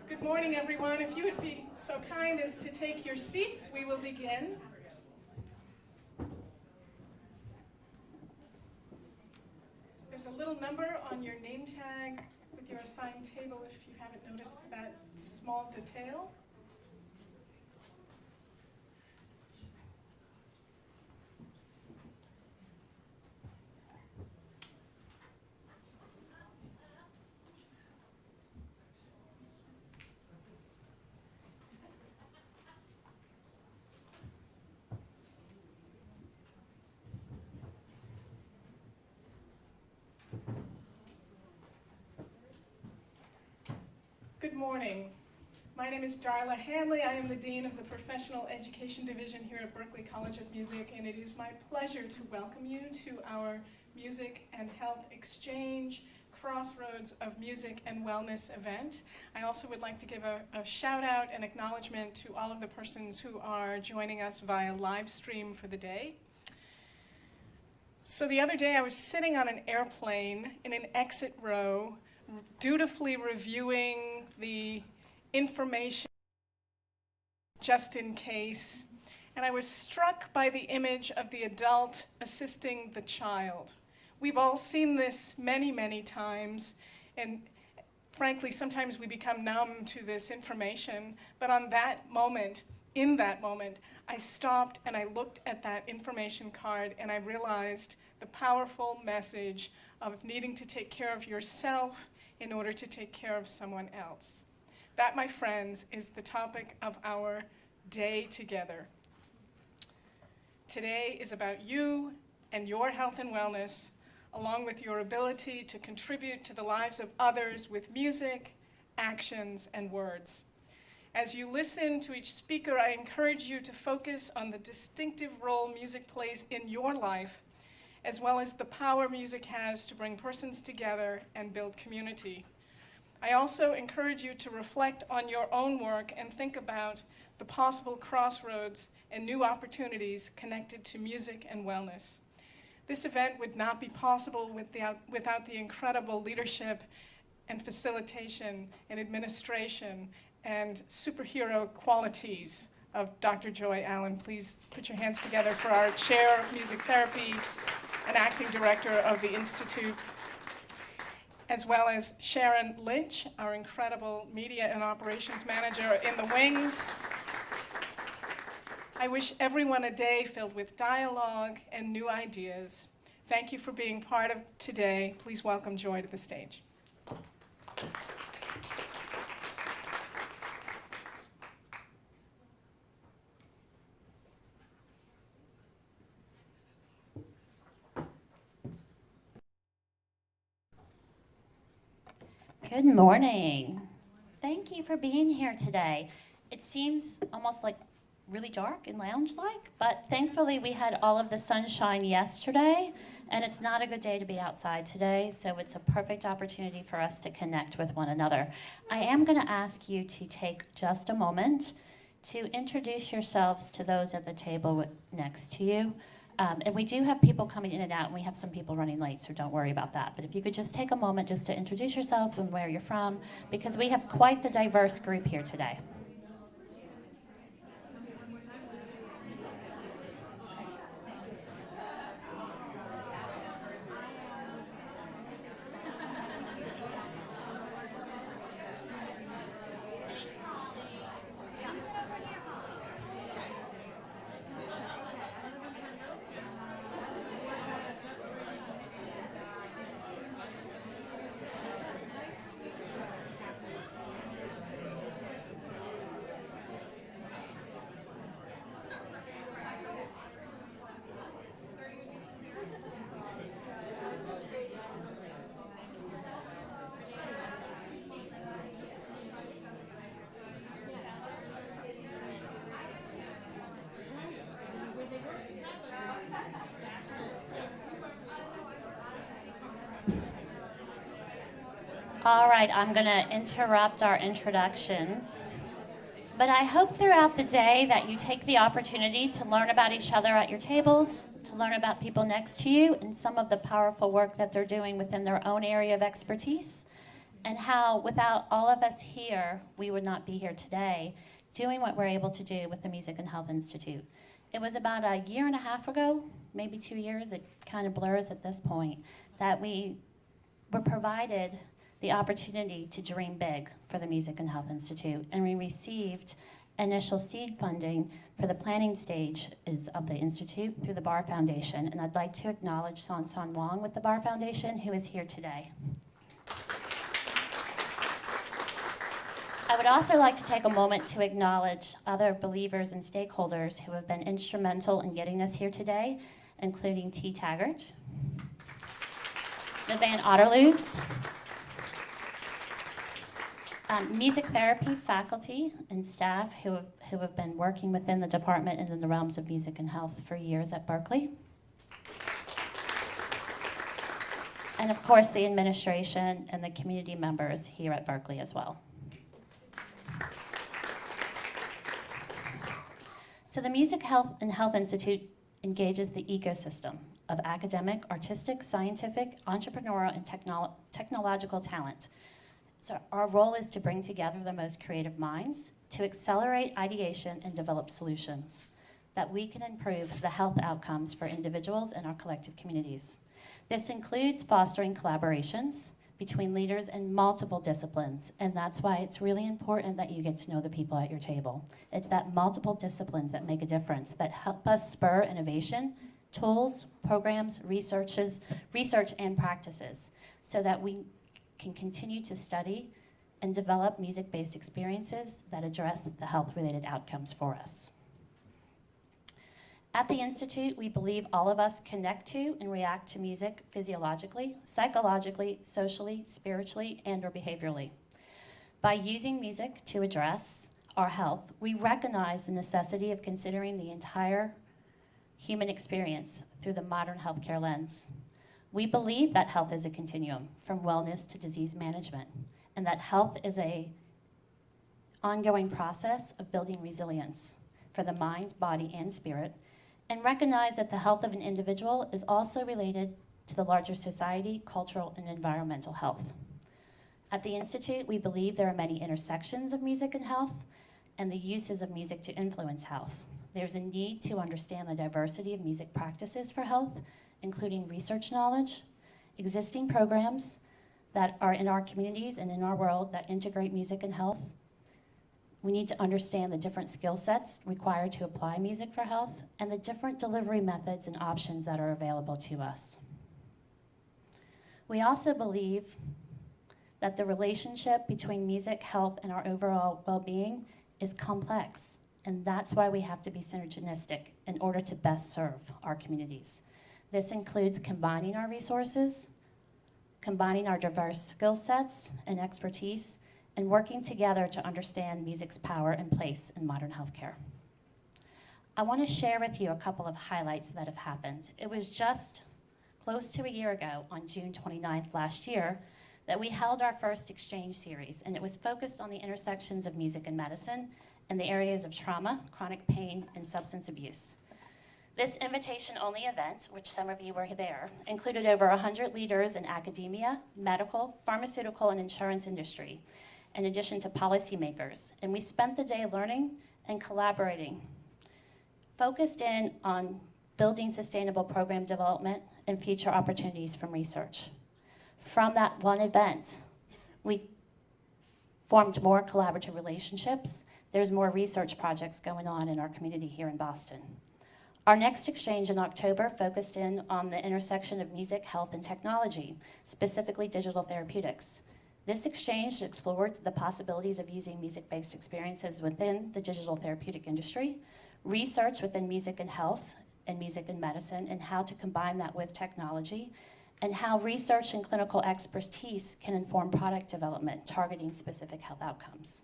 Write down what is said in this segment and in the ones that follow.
Good morning, everyone. If you would be so kind as to take your seats, we will begin. There's a little number on your name tag with your assigned table if you haven't noticed that small detail. Good morning. My name is Darla Hanley. I am the Dean of the Professional Education Division here at Berklee College of Music, and it is my pleasure to welcome you to our Music and Health Exchange Crossroads of Music and Wellness event. I also would like to give a shout out and acknowledgement to all of the persons who are joining us via live stream for the day. So the other day I was sitting on an airplane in an exit row, dutifully reviewing the information just in case, and I was struck by the image of the adult assisting the child. We've all seen this many, many times, and frankly, sometimes we become numb to this information, but in that moment, I stopped and I looked at that information card and I realized the powerful message of needing to take care of yourself in order to take care of someone else. That, my friends, is the topic of our day together. Today is about you and your health and wellness, along with your ability to contribute to the lives of others with music, actions, and words. As you listen to each speaker, I encourage you to focus on the distinctive role music plays in your life, as well as the power music has to bring persons together and build community. I also encourage you to reflect on your own work and think about the possible crossroads and new opportunities connected to music and wellness. This event would not be possible without the incredible leadership and facilitation and administration and superhero qualities of Dr. Joy Allen. Please put your hands together for our Chair of Music Therapy and Acting Director of the Institute, as well as Sharon Lynch, our incredible Media and Operations Manager in the wings. I wish everyone a day filled with dialogue and new ideas. Thank you for being part of today. Please welcome Joy to the stage. Good morning. Thank you for being here today. It seems almost like really dark and lounge-like, but thankfully we had all of the sunshine yesterday, and it's not a good day to be outside today, so it's a perfect opportunity for us to connect with one another. I am going to ask you to take just a moment to introduce yourselves to those at the table next to you. And we do have people coming in and out, and we have some people running late, so don't worry about that. But if you could just take a moment just to introduce yourself and where you're from, because we have quite the diverse group here today. All right, I'm going to interrupt our introductions. But I hope throughout the day that you take the opportunity to learn about each other at your tables, to learn about people next to you and some of the powerful work that they're doing within their own area of expertise, and how without all of us here, we would not be here today doing what we're able to do with the Music and Health Institute. It was about a year and a half ago, maybe 2 years, it kind of blurs at this point, that we were provided the opportunity to dream big for the Music and Health Institute, and we received initial seed funding for the planning stage of the Institute through the Barr Foundation, and I'd like to acknowledge San San Wong with the Barr Foundation, who is here today. I would also like to take a moment to acknowledge other believers and stakeholders who have been instrumental in getting us here today, including T. Taggart, the Van Otterloos, music therapy faculty and staff who have been working within the department and in the realms of music and health for years at Berkeley. And of course, the administration and the community members here at Berkeley as well. So the Music Health and Health Institute engages the ecosystem of academic, artistic, scientific, entrepreneurial, and technological talent. So our role is to bring together the most creative minds to accelerate ideation and develop solutions that we can improve the health outcomes for individuals and our collective communities. This includes fostering collaborations between leaders in multiple disciplines, and that's why it's really important that you get to know the people at your table. It's that multiple disciplines that make a difference, that help us spur innovation, tools, programs, research and practices, so that we can continue to study and develop music-based experiences that address the health-related outcomes for us. At the Institute, we believe all of us connect to and react to music physiologically, psychologically, socially, spiritually, and or behaviorally. By using music to address our health, we recognize the necessity of considering the entire human experience through the modern healthcare lens. We believe that health is a continuum from wellness to disease management, and that health is an ongoing process of building resilience for the mind, body, and spirit, and recognize that the health of an individual is also related to the larger society, cultural, and environmental health. At the Institute, we believe there are many intersections of music and health and the uses of music to influence health. There's a need to understand the diversity of music practices for health, including research knowledge, existing programs that are in our communities and in our world that integrate music and health, We need to understand the different skill sets required to apply music for health and the different delivery methods and options that are available to us. We also believe that the relationship between music, health, and our overall well-being is complex, and that's why we have to be synergistic in order to best serve our communities. This includes combining our resources, combining our diverse skill sets and expertise, and working together to understand music's power and place in modern healthcare. I want to share with you a couple of highlights that have happened. It was just close to a year ago, on June 29th last year, that we held our first exchange series, and it was focused on the intersections of music and medicine in the areas of trauma, chronic pain, and substance abuse. This invitation-only event, which some of you were there, included over 100 leaders in academia, medical, pharmaceutical, and insurance industry, in addition to policymakers. And we spent the day learning and collaborating, focused in on building sustainable program development and future opportunities from research. From that one event, we formed more collaborative relationships. There's more research projects going on in our community here in Boston. Our next exchange in October focused in on the intersection of music, health, and technology, specifically digital therapeutics. This exchange explored the possibilities of using music-based experiences within the digital therapeutic industry, research within music and health, and music and medicine, and how to combine that with technology, and how research and clinical expertise can inform product development targeting specific health outcomes.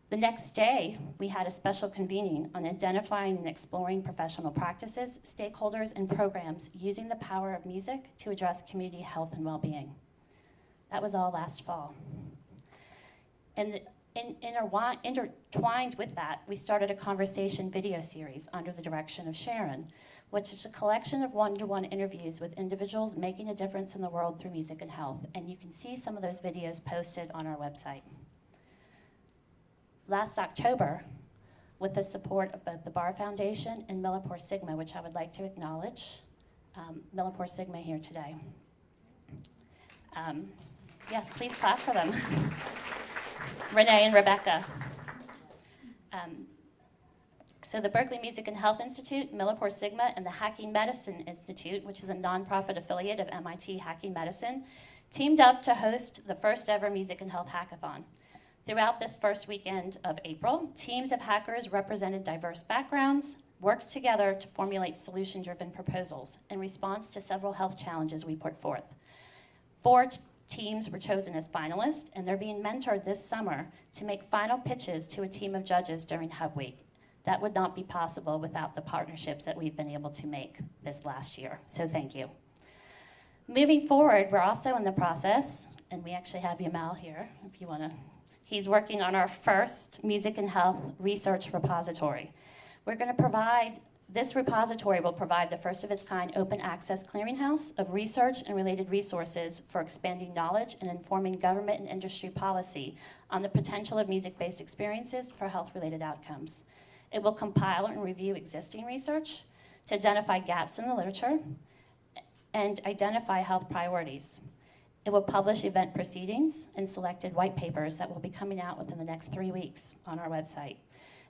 The next day, we had a special convening on identifying and exploring professional practices, stakeholders, and programs using the power of music to address community health and well-being. That was all last fall. And intertwined with that, we started a conversation video series under the direction of Sharon, which is a collection of one-to-one interviews with individuals making a difference in the world through music and health. And you can see some of those videos posted on our website. Last October, with the support of both the Barr Foundation and Millipore Sigma, which I would like to acknowledge, Millipore Sigma here today. Yes, please clap for them. Renee and Rebecca. So the Berkeley Music and Health Institute, Millipore Sigma, and the Hacking Medicine Institute, which is a nonprofit affiliate of MIT Hacking Medicine, teamed up to host the first ever Music and Health Hackathon. Throughout this first weekend of April, teams of hackers represented diverse backgrounds, worked together to formulate solution-driven proposals in response to several health challenges we put forth. 4 teams were chosen as finalists, and they're being mentored this summer to make final pitches to a team of judges during Hub Week. That would not be possible without the partnerships that we've been able to make this last year, so thank you. Moving forward, we're also in the process, and we actually have Yamal here, if you want to. He's working on our first music and health research repository. We're going to provide, this repository will provide the first of its kind open access clearinghouse of research and related resources for expanding knowledge and informing government and industry policy on the potential of music-based experiences for health-related outcomes. It will compile and review existing research to identify gaps in the literature and identify health priorities. It will publish event proceedings and selected white papers that will be coming out within the next 3 weeks on our website.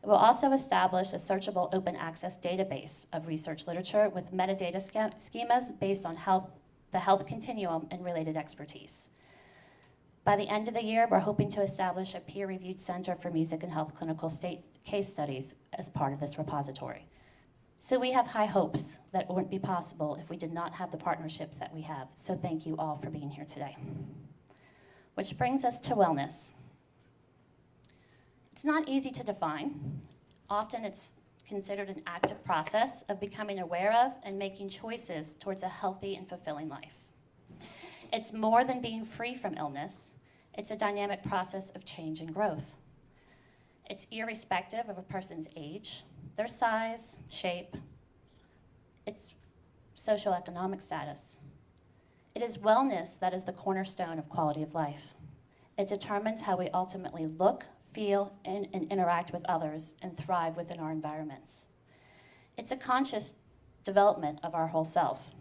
It will also establish a searchable open access database of research literature with metadata schemas based on the health continuum and related expertise. By the end of the year, we're hoping to establish a peer-reviewed center for music and health clinical case studies as part of this repository. So we have high hopes that it wouldn't be possible if we did not have the partnerships that we have. So thank you all for being here today. Which brings us to wellness. It's not easy to define. Often it's considered an active process of becoming aware of and making choices towards a healthy and fulfilling life. It's more than being free from illness. It's a dynamic process of change and growth. It's irrespective of a person's age, their size, shape, its socioeconomic status. It is wellness that is the cornerstone of quality of life. It determines how we ultimately look, feel, and interact with others and thrive within our environments. It's a conscious development of our whole self.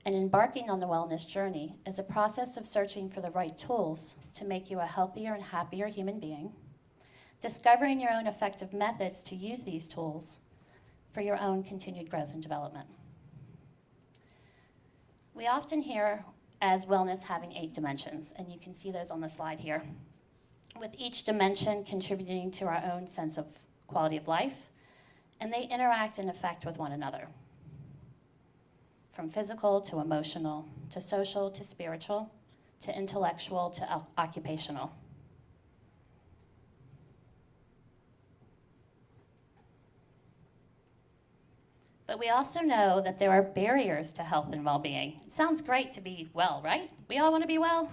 And embarking on the wellness journey is a process of searching for the right tools to make you a healthier and happier human being, discovering your own effective methods to use these tools for your own continued growth and development. We often hear as wellness having 8 dimensions, and you can see those on the slide here, with each dimension contributing to our own sense of quality of life, and they interact and affect with one another. From physical to emotional, to social to spiritual, to intellectual to occupational. But we also know that there are barriers to health and well-being. It sounds great to be well, right? We all want to be well,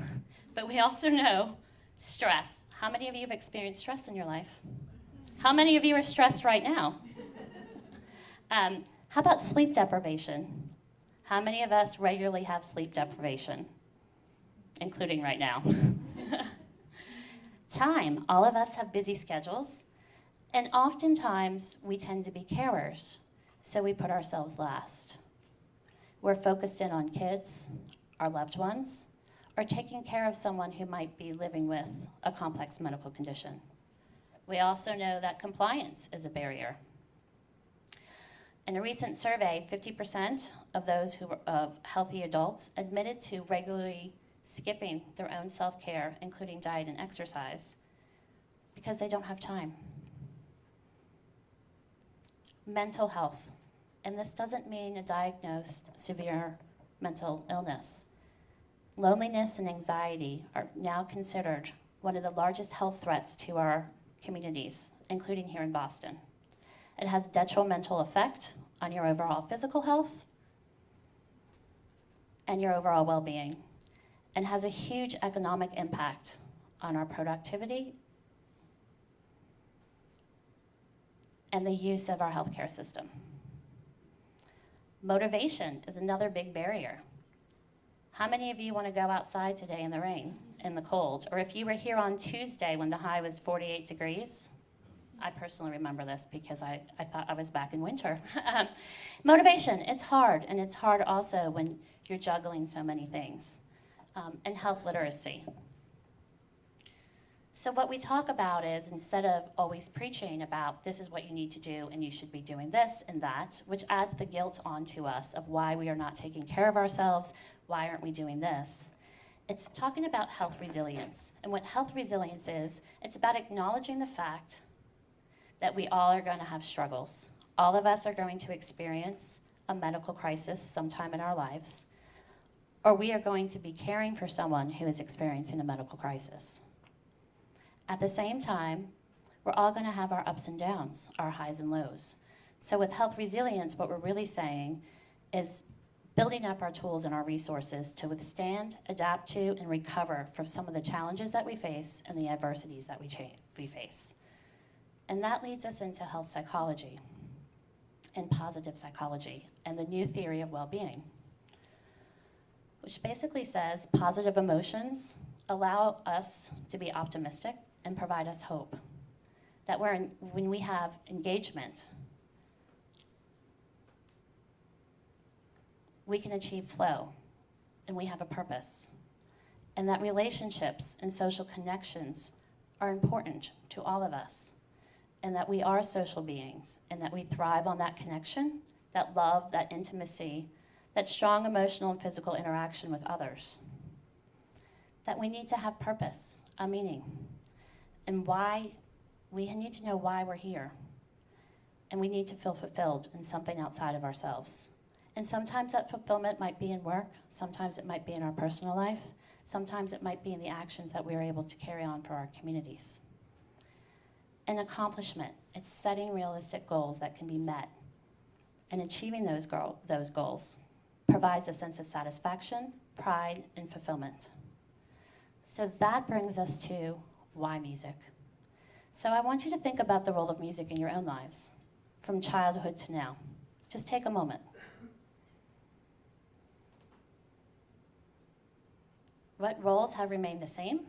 but we also know stress. How many of you have experienced stress in your life? How many of you are stressed right now? How about sleep deprivation? How many of us regularly have sleep deprivation, including right now? Time. All of us have busy schedules, and oftentimes we tend to be carers, so we put ourselves last. We're focused in on kids, our loved ones, or taking care of someone who might be living with a complex medical condition. We also know that compliance is a barrier. In a recent survey, 50% of those of healthy adults admitted to regularly skipping their own self-care, including diet and exercise, because they don't have time. Mental health, and this doesn't mean a diagnosed severe mental illness. Loneliness and anxiety are now considered one of the largest health threats to our communities, including here in Boston. It has detrimental effect on your overall physical health and your overall well-being, and has a huge economic impact on our productivity and the use of our healthcare system. Motivation is another big barrier. How many of you want to go outside today in the rain, in the cold? Or if you were here on Tuesday when the high was 48 degrees? I personally remember this because I thought I was back in winter. Motivation, it's hard, and it's hard also when you're juggling so many things. And health literacy. So what we talk about is, instead of always preaching about this is what you need to do and you should be doing this and that, which adds the guilt onto us of why we are not taking care of ourselves, why aren't we doing this? It's talking about health resilience. And what health resilience is, it's about acknowledging the fact that we all are going to have struggles. All of us are going to experience a medical crisis sometime in our lives, or we are going to be caring for someone who is experiencing a medical crisis. At the same time, we're all going to have our ups and downs, our highs and lows. So with health resilience, what we're really saying is building up our tools and our resources to withstand, adapt to, and recover from some of the challenges that we face and the adversities that we face. And that leads us into health psychology and positive psychology and the new theory of well-being, which basically says positive emotions allow us to be optimistic and provide us hope. That when we have engagement, we can achieve flow, and we have a purpose. And that relationships and social connections are important to all of us, and that we are social beings, and that we thrive on that connection, that love, that intimacy, that strong emotional and physical interaction with others. That we need to have purpose, a meaning, and why we need to know why we're here. And we need to feel fulfilled in something outside of ourselves. And sometimes that fulfillment might be in work, sometimes it might be in our personal life, sometimes it might be in the actions that we are able to carry on for our communities. An accomplishment, it's setting realistic goals that can be met. And achieving those goals provides a sense of satisfaction, pride, and fulfillment. So that brings us to why music. So I want you to think about the role of music in your own lives, from childhood to now. Just take a moment. What roles have remained the same?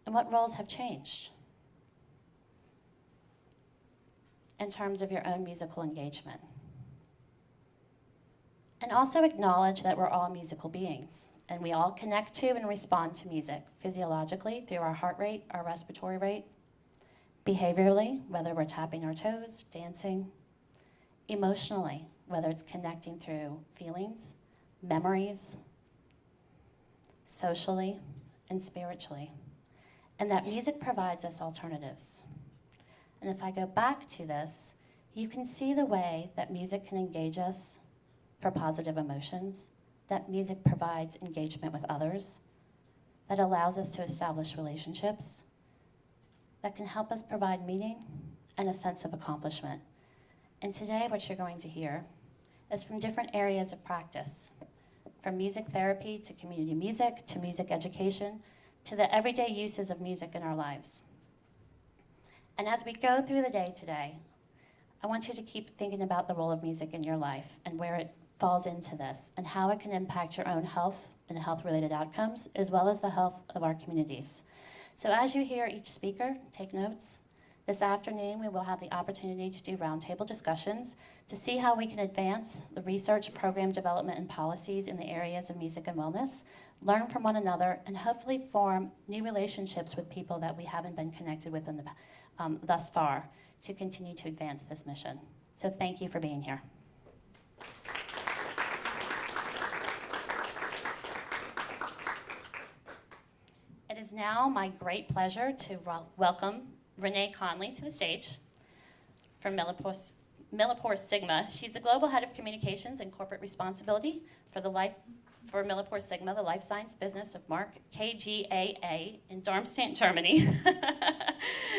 And what roles have changed in terms of your own musical engagement? And also acknowledge that we're all musical beings, and we all connect to and respond to music physiologically through our heart rate, our respiratory rate, Behaviorally, whether we're tapping our toes, dancing. Emotionally, whether it's connecting through feelings, memories. Socially, and spiritually. And that music provides us alternatives. And if I go back to this, you can see the way that music can engage us for positive emotions, that music provides engagement with others, that allows us to establish relationships, that can help us provide meaning and a sense of accomplishment. And today, what you're going to hear is from different areas of practice, from music therapy to community music to music education to the everyday uses of music in our lives. And as we go through the day today, I want you to keep thinking about the role of music in your life and where it falls into this and how it can impact your own health and health-related outcomes, as well as the health of our communities. So as you hear each speaker, take notes. This afternoon, we will have the opportunity to do roundtable discussions to see how we can advance the research, program development, and policies in the areas of music and wellness, learn from one another, and hopefully form new relationships with people that we haven't been connected with thus far to continue to advance this mission. So thank you for being here. It is now my great pleasure to welcome Renee Conley to the stage from Millipore Sigma. She's the Global Head of Communications and Corporate Responsibility for Millipore Sigma, the life science business of Mark KGaA in Darmstadt, Germany.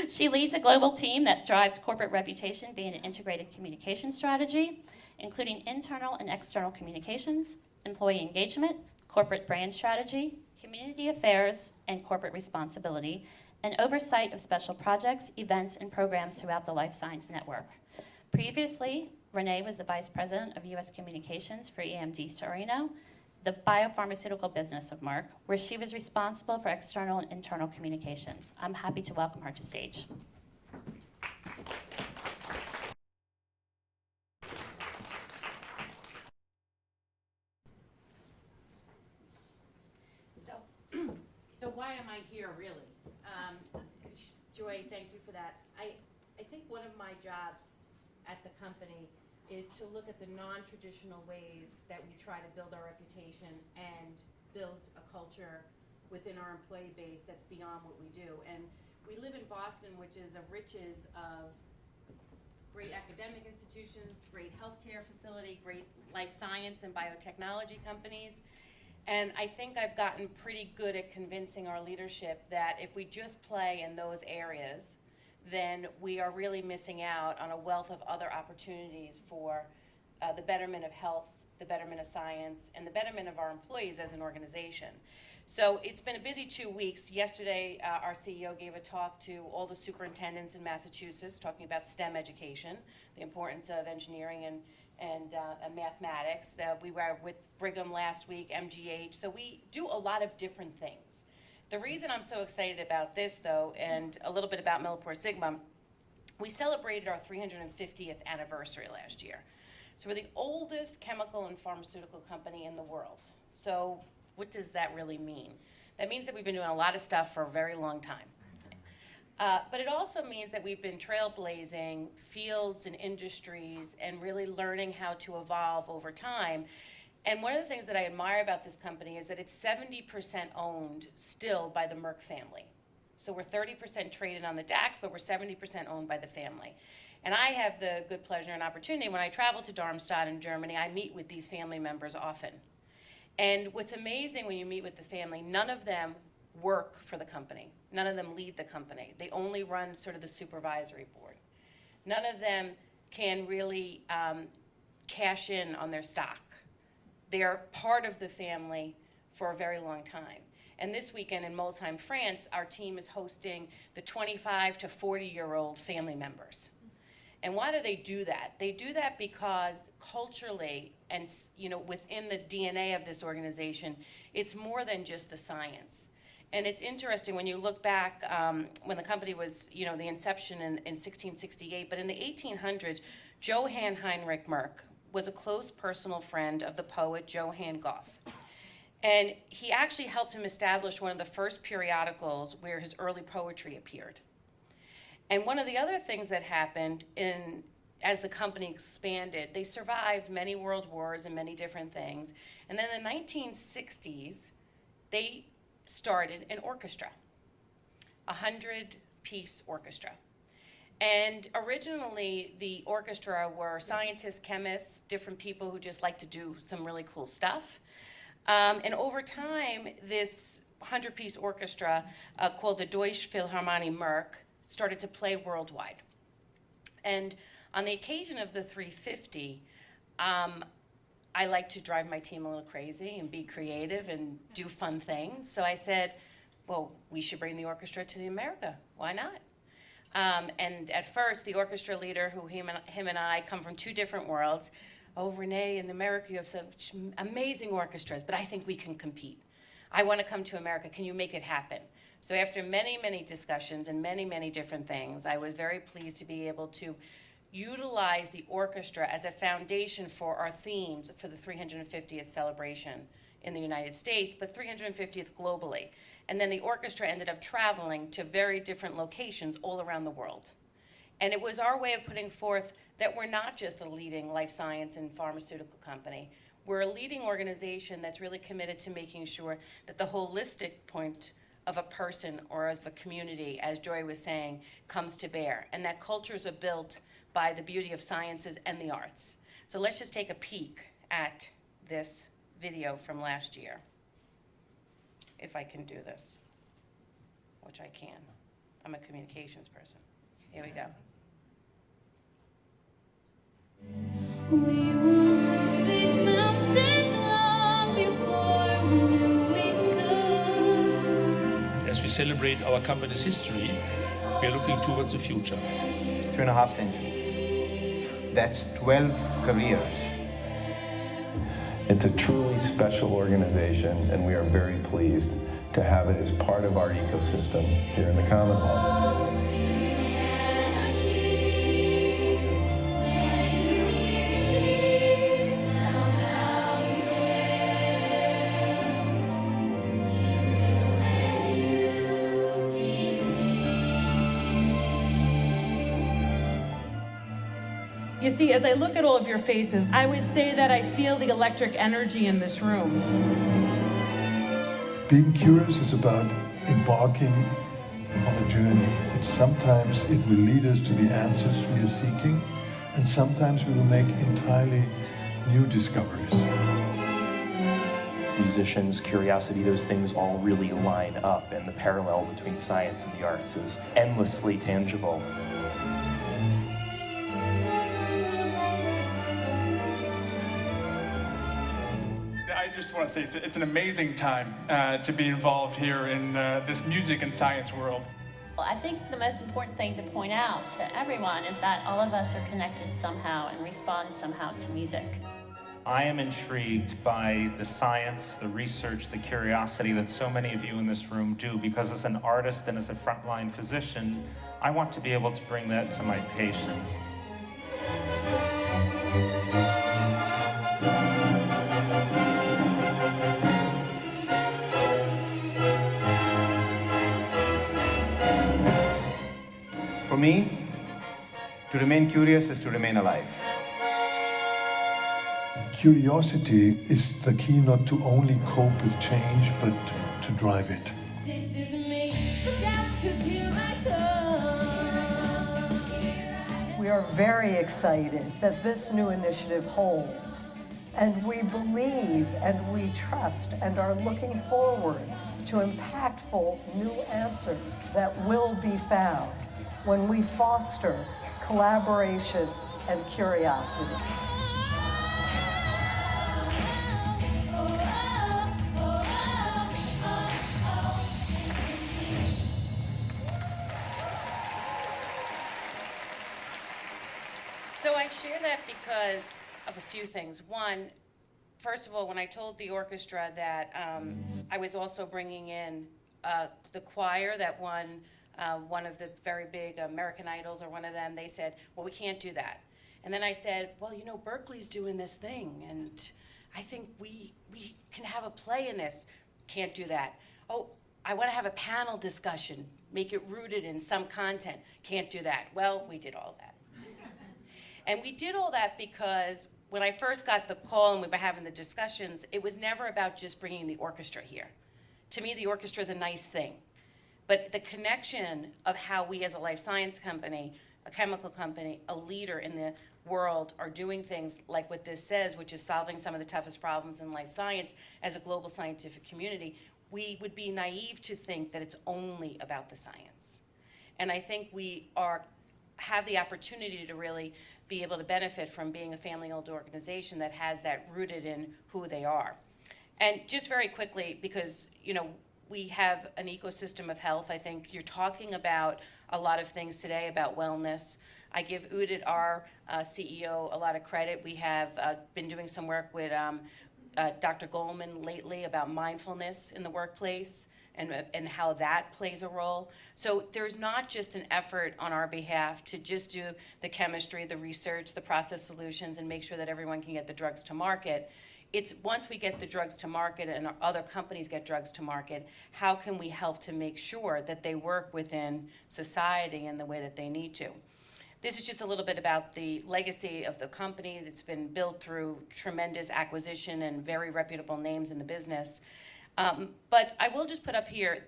She leads a global team that drives corporate reputation via an integrated communication strategy, including internal and external communications, employee engagement, corporate brand strategy, community affairs, and corporate responsibility, and oversight of special projects, events, and programs throughout the Life Science Network. Previously, Renee was the Vice President of U.S. Communications for EMD Serino, the biopharmaceutical business of Merck, where she was responsible for external and internal communications. I'm happy to welcome her to stage. So why am I here, really? Joy, thank you for that. I think one of my jobs at the company is to look at the non-traditional ways that we try to build our reputation and build a culture within our employee base that's beyond what we do. And we live in Boston, which is a riches of great academic institutions, great healthcare facility, great life science and biotechnology companies. And I think I've gotten pretty good at convincing our leadership that if we just play in those areas, then we are really missing out on a wealth of other opportunities for the betterment of health, the betterment of science, and the betterment of our employees as an organization. So it's been a busy 2 weeks. Yesterday, our CEO gave a talk to all the superintendents in Massachusetts talking about STEM education, the importance of engineering and mathematics. We were with Brigham last week, MGH. So we do a lot of different things. The reason I'm so excited about this, though, and a little bit about Millipore Sigma, we celebrated our 350th anniversary last year. So we're the oldest chemical and pharmaceutical company in the world. So what does that really mean? That means that we've been doing a lot of stuff for a very long time. But it also means that we've been trailblazing fields and industries and really learning how to evolve over time. And one of the things that I admire about this company is that it's 70% owned still by the Merck family. So we're 30% traded on the DAX, but we're 70% owned by the family. And I have the good pleasure and opportunity, when I travel to Darmstadt in Germany, I meet with these family members often. And what's amazing when you meet with the family, none of them work for the company. None of them lead the company. They only run sort of the supervisory board. None of them can really cash in on their stock. They're part of the family for a very long time. And this weekend in Molsheim, France, our team is hosting the 25 to 40-year-old family members. And why do they do that? They do that because culturally and within the DNA of this organization, it's more than just the science. And it's interesting when you look back when the company was, the inception in 1668, but in the 1800s, Johann Heinrich Merck was a close personal friend of the poet Johann Goethe. And he actually helped him establish one of the first periodicals where his early poetry appeared. And one of the other things that happened as the company expanded, they survived many world wars and many different things. And then in the 1960s, they started an orchestra, a 100-piece orchestra. And originally, the orchestra were scientists, chemists, different people who just like to do some really cool stuff. And over time, this 100-piece orchestra called the Deutsche Philharmonie Merck started to play worldwide. And on the occasion of the 350, I like to drive my team a little crazy and be creative and do fun things. So I said, well, we should bring the orchestra to America. Why not? And at first, the orchestra leader, who him and I come from two different worlds, oh, Renee, in America you have such amazing orchestras, but I think we can compete. I want to come to America. Can you make it happen? So after many, many discussions and many, many different things, I was very pleased to be able to utilize the orchestra as a foundation for our themes for the 350th celebration in the United States, but 350th globally. And then the orchestra ended up traveling to very different locations all around the world. And it was our way of putting forth that we're not just a leading life science and pharmaceutical company. We're a leading organization that's really committed to making sure that the holistic point of a person or of a community, as Joy was saying, comes to bear, and that cultures are built by the beauty of sciences and the arts. So let's just take a peek at this video from last year. If I can do this, which I can. I'm a communications person. Here we go. We were moving mountains long before we knew we could. As we celebrate our company's history, we are looking towards the future. 3.5 centuries. That's 12 careers. It's a truly special organization, and we are very pleased to have it as part of our ecosystem here in the Commonwealth. You see, as I look at all of your faces, I would say that I feel the electric energy in this room. Being curious is about embarking on a journey. Sometimes it will lead us to the answers we are seeking, and sometimes we will make entirely new discoveries. Musicians, curiosity, those things all really line up, and the parallel between science and the arts is endlessly tangible. I just want to say it's an amazing time to be involved here in this music and science world. Well, I think the most important thing to point out to everyone is that all of us are connected somehow and respond somehow to music. I am intrigued by the science, the research, the curiosity that so many of you in this room do, because as an artist and as a frontline physician, I want to be able to bring that to my patients. For me, to remain curious is to remain alive. Curiosity is the key not to only cope with change, but to drive it. This is me, look out, 'cause here I come. We are very excited that this new initiative holds, and we believe and we trust and are looking forward to impactful new answers that will be found when we foster collaboration and curiosity. So I share that because of a few things. One, first of all, when I told the orchestra that I was also bringing in the choir that won one of the very big American Idols, or one of them, they said, well, we can't do that. And then I said, well, you know, Berkeley's doing this thing, and I think we can have a play in this. Can't do that. Oh, I want to have a panel discussion, make it rooted in some content. Can't do that. Well, we did all that. And we did all that because when I first got the call and we were having the discussions, it was never about just bringing the orchestra here. To me, the orchestra is a nice thing. But the connection of how we as a life science company, a chemical company, a leader in the world are doing things like what this says, which is solving some of the toughest problems in life science as a global scientific community, we would be naive to think that it's only about the science. And I think we have the opportunity to really be able to benefit from being a family-owned organization that has that rooted in who they are. And just very quickly, because we have an ecosystem of health, I think you're talking about a lot of things today about wellness. I give Udit, our CEO, a lot of credit. We have been doing some work with Dr. Goldman lately about mindfulness in the workplace and how that plays a role. So there's not just an effort on our behalf to just do the chemistry, the research, the process solutions, and make sure that everyone can get the drugs to market. It's once we get the drugs to market and other companies get drugs to market, how can we help to make sure that they work within society in the way that they need to? This is just a little bit about the legacy of the company that's been built through tremendous acquisition and very reputable names in the business. But I will just put up here,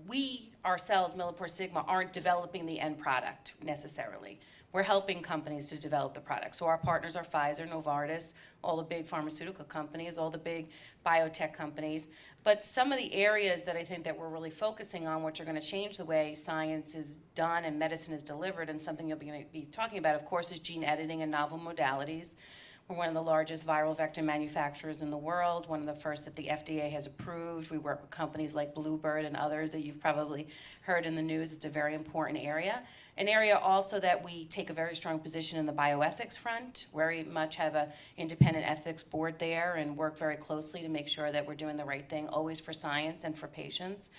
we ourselves, MilliporeSigma, aren't developing the end product necessarily. We're helping companies to develop the product. So our partners are Pfizer, Novartis, all the big pharmaceutical companies, all the big biotech companies. But some of the areas that I think that we're really focusing on, which are going to change the way science is done and medicine is delivered, and something you'll be talking about, of course, is gene editing and novel modalities. We're one of the largest viral vector manufacturers in the world, one of the first that the FDA has approved. We work with companies like Bluebird and others that you've probably heard in the news. It's a very important area. An area also that we take a very strong position in the bioethics front, very much have an independent ethics board there and work very closely to make sure that we're doing the right thing, always for science and for patients.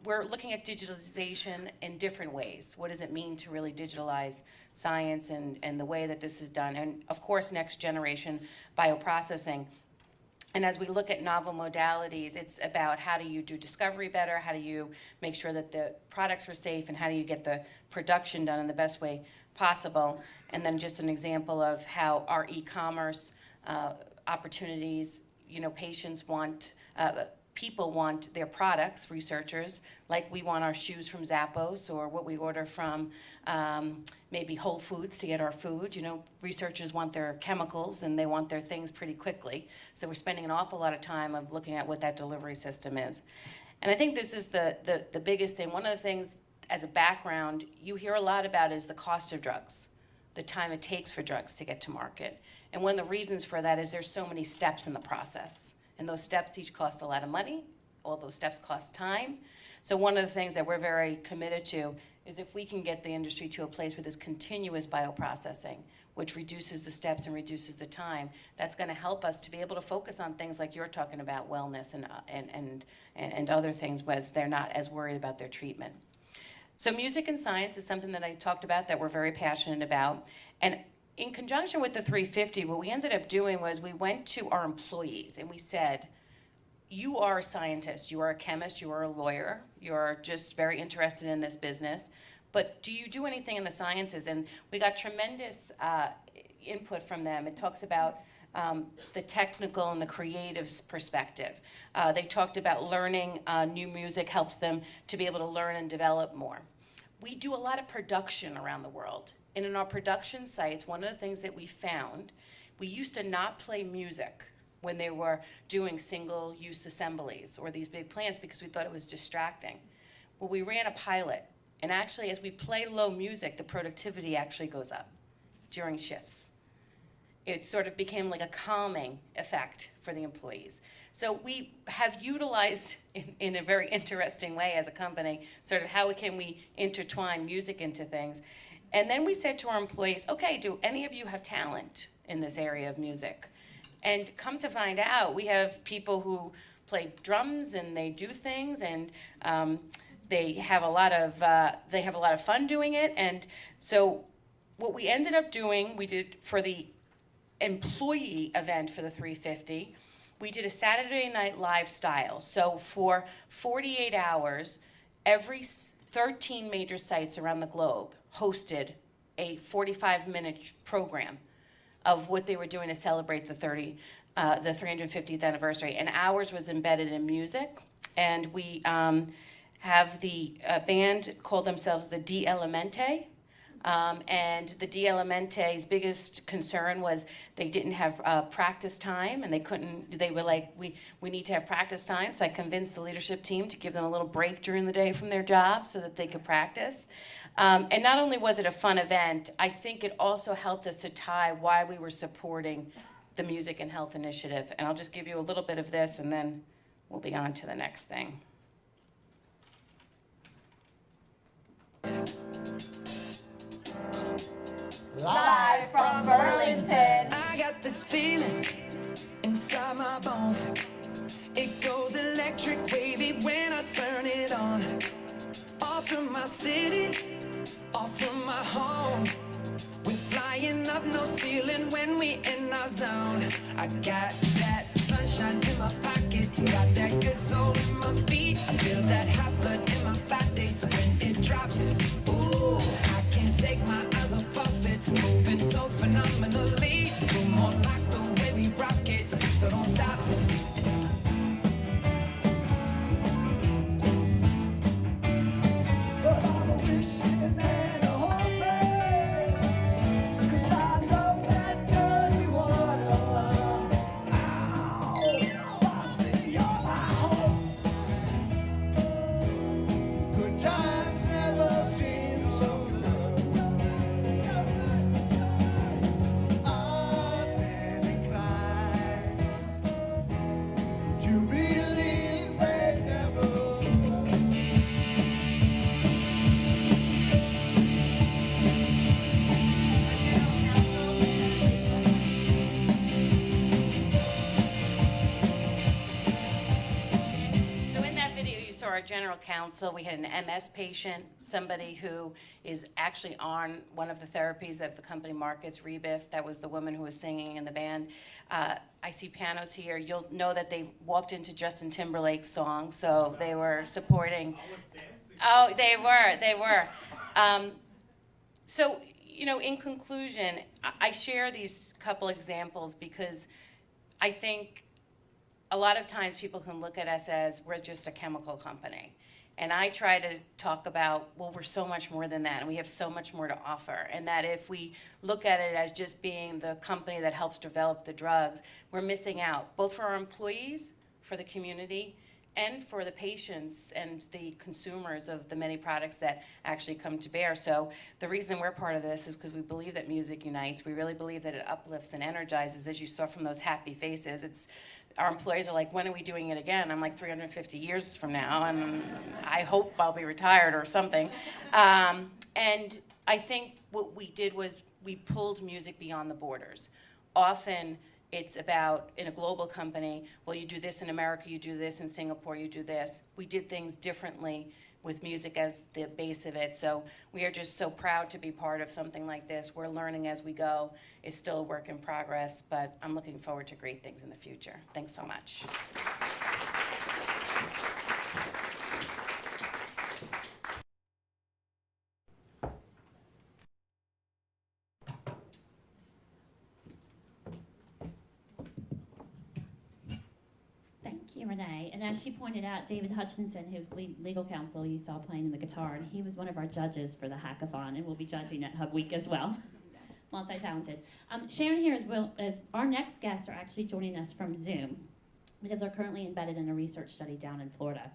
We're looking at digitalization in different ways. What does it mean to really digitalize science and the way that this is done? And of course, next generation bioprocessing. And as we look at novel modalities, it's about how do you do discovery better, how do you make sure that the products are safe, and how do you get the production done in the best way possible. And then just an example of how our e-commerce opportunities, patients want, people want their products, researchers, like we want our shoes from Zappos or what we order from maybe Whole Foods to get our food. Researchers want their chemicals and they want their things pretty quickly. So we're spending an awful lot of time of looking at what that delivery system is. And I think this is the biggest thing. One of the things as a background you hear a lot about is the cost of drugs, the time it takes for drugs to get to market. And one of the reasons for that is there's so many steps in the process. And those steps each cost a lot of money. All those steps cost time. So one of the things that we're very committed to is if we can get the industry to a place where there's continuous bioprocessing, which reduces the steps and reduces the time, that's going to help us to be able to focus on things like you're talking about, wellness and other things, whereas they're not as worried about their treatment. So music and science is something that I talked about that we're very passionate about. And in conjunction with the 350, what we ended up doing was we went to our employees and we said, you are a scientist, you are a chemist, you are a lawyer, you're just very interested in this business, but do you do anything in the sciences? And we got tremendous input from them. It talks about the technical and the creative perspective. They talked about learning new music helps them to be able to learn and develop more. We do a lot of production around the world. And in our production sites, one of the things that we found, we used to not play music when they were doing single-use assemblies or these big plants because we thought it was distracting. Well, we ran a pilot, and actually as we play low music, the productivity actually goes up during shifts. It sort of became like a calming effect for the employees. So we have utilized in a very interesting way as a company, sort of how can we intertwine music into things. And then we said to our employees, okay, do any of you have talent in this area of music? And come to find out, we have people who play drums and they do things and they have a lot of fun doing it. And so what we ended up doing, we did for the employee event for the 350, we did a Saturday Night Live style. So for 48 hours, every 13 major sites around the globe hosted a 45-minute program of what they were doing to celebrate the 350th anniversary. And ours was embedded in music. And we have the band called themselves the D Elemente. And the D Elemente's biggest concern was they didn't have practice time, and they were like, we need to have practice time. So I convinced the leadership team to give them a little break during the day from their job so that they could practice. And not only was it a fun event, I think it also helped us to tie why we were supporting the Music and Health Initiative. And I'll just give you a little bit of this, and then we'll be on to the next thing. Live from Burlington. I got this feeling inside my bones. It goes electric wavy when I turn it on. Off from my city, off from my home. We're flying up no ceiling when we in our zone. I got that sunshine in my pocket, got that good soul in my feet. I feel that hot blood in my body when it drops. Ooh, I can't take my eyes off of it, moving so phenomenally. You're more like the way we rock it, so don't stop. But I'm a wishing and a hoping, 'cause I love that dirty water. Ow, my city, you're my home. Good times never seem so good. I've been inclined to believe they never would. So in that video, you saw our general counsel. We had an MS patient, somebody who is actually on one of the therapies that the company markets, Rebif. That was the woman who was singing in the band. I see pianos here. You'll know that they walked into Justin Timberlake's song, so they were supporting. Oh, they were. So, in conclusion, I share these couple examples because I think a lot of times people can look at us as we're just a chemical company. And I try to talk about, well, we're so much more than that, and we have so much more to offer. And that if we look at it as just being the company that helps develop the drugs, we're missing out, both for our employees, for the community, and for the patients and the consumers of the many products that actually come to bear. So the reason we're part of this is because we believe that music unites. We really believe that it uplifts and energizes, as you saw from those happy faces. Our employees are like, when are we doing it again? I'm like, 350 years from now, and I hope I'll be retired or something. And I think what we did was we pulled music beyond the borders. Often it's about, in a global company, well, you do this in America, you do this in Singapore, you do this. We did things differently with music as the base of it. So we are just so proud to be part of something like this. We're learning as we go. It's still a work in progress, but I'm looking forward to great things in the future. Thanks so much. Thank you, Renee. And as she pointed out, David Hutchinson, who's legal counsel you saw playing the guitar, and he was one of our judges for the hackathon, and will be judging at Hub Week as well. Multi-talented. Sharon here as our next guests are actually joining us from Zoom because they're currently embedded in a research study down in Florida.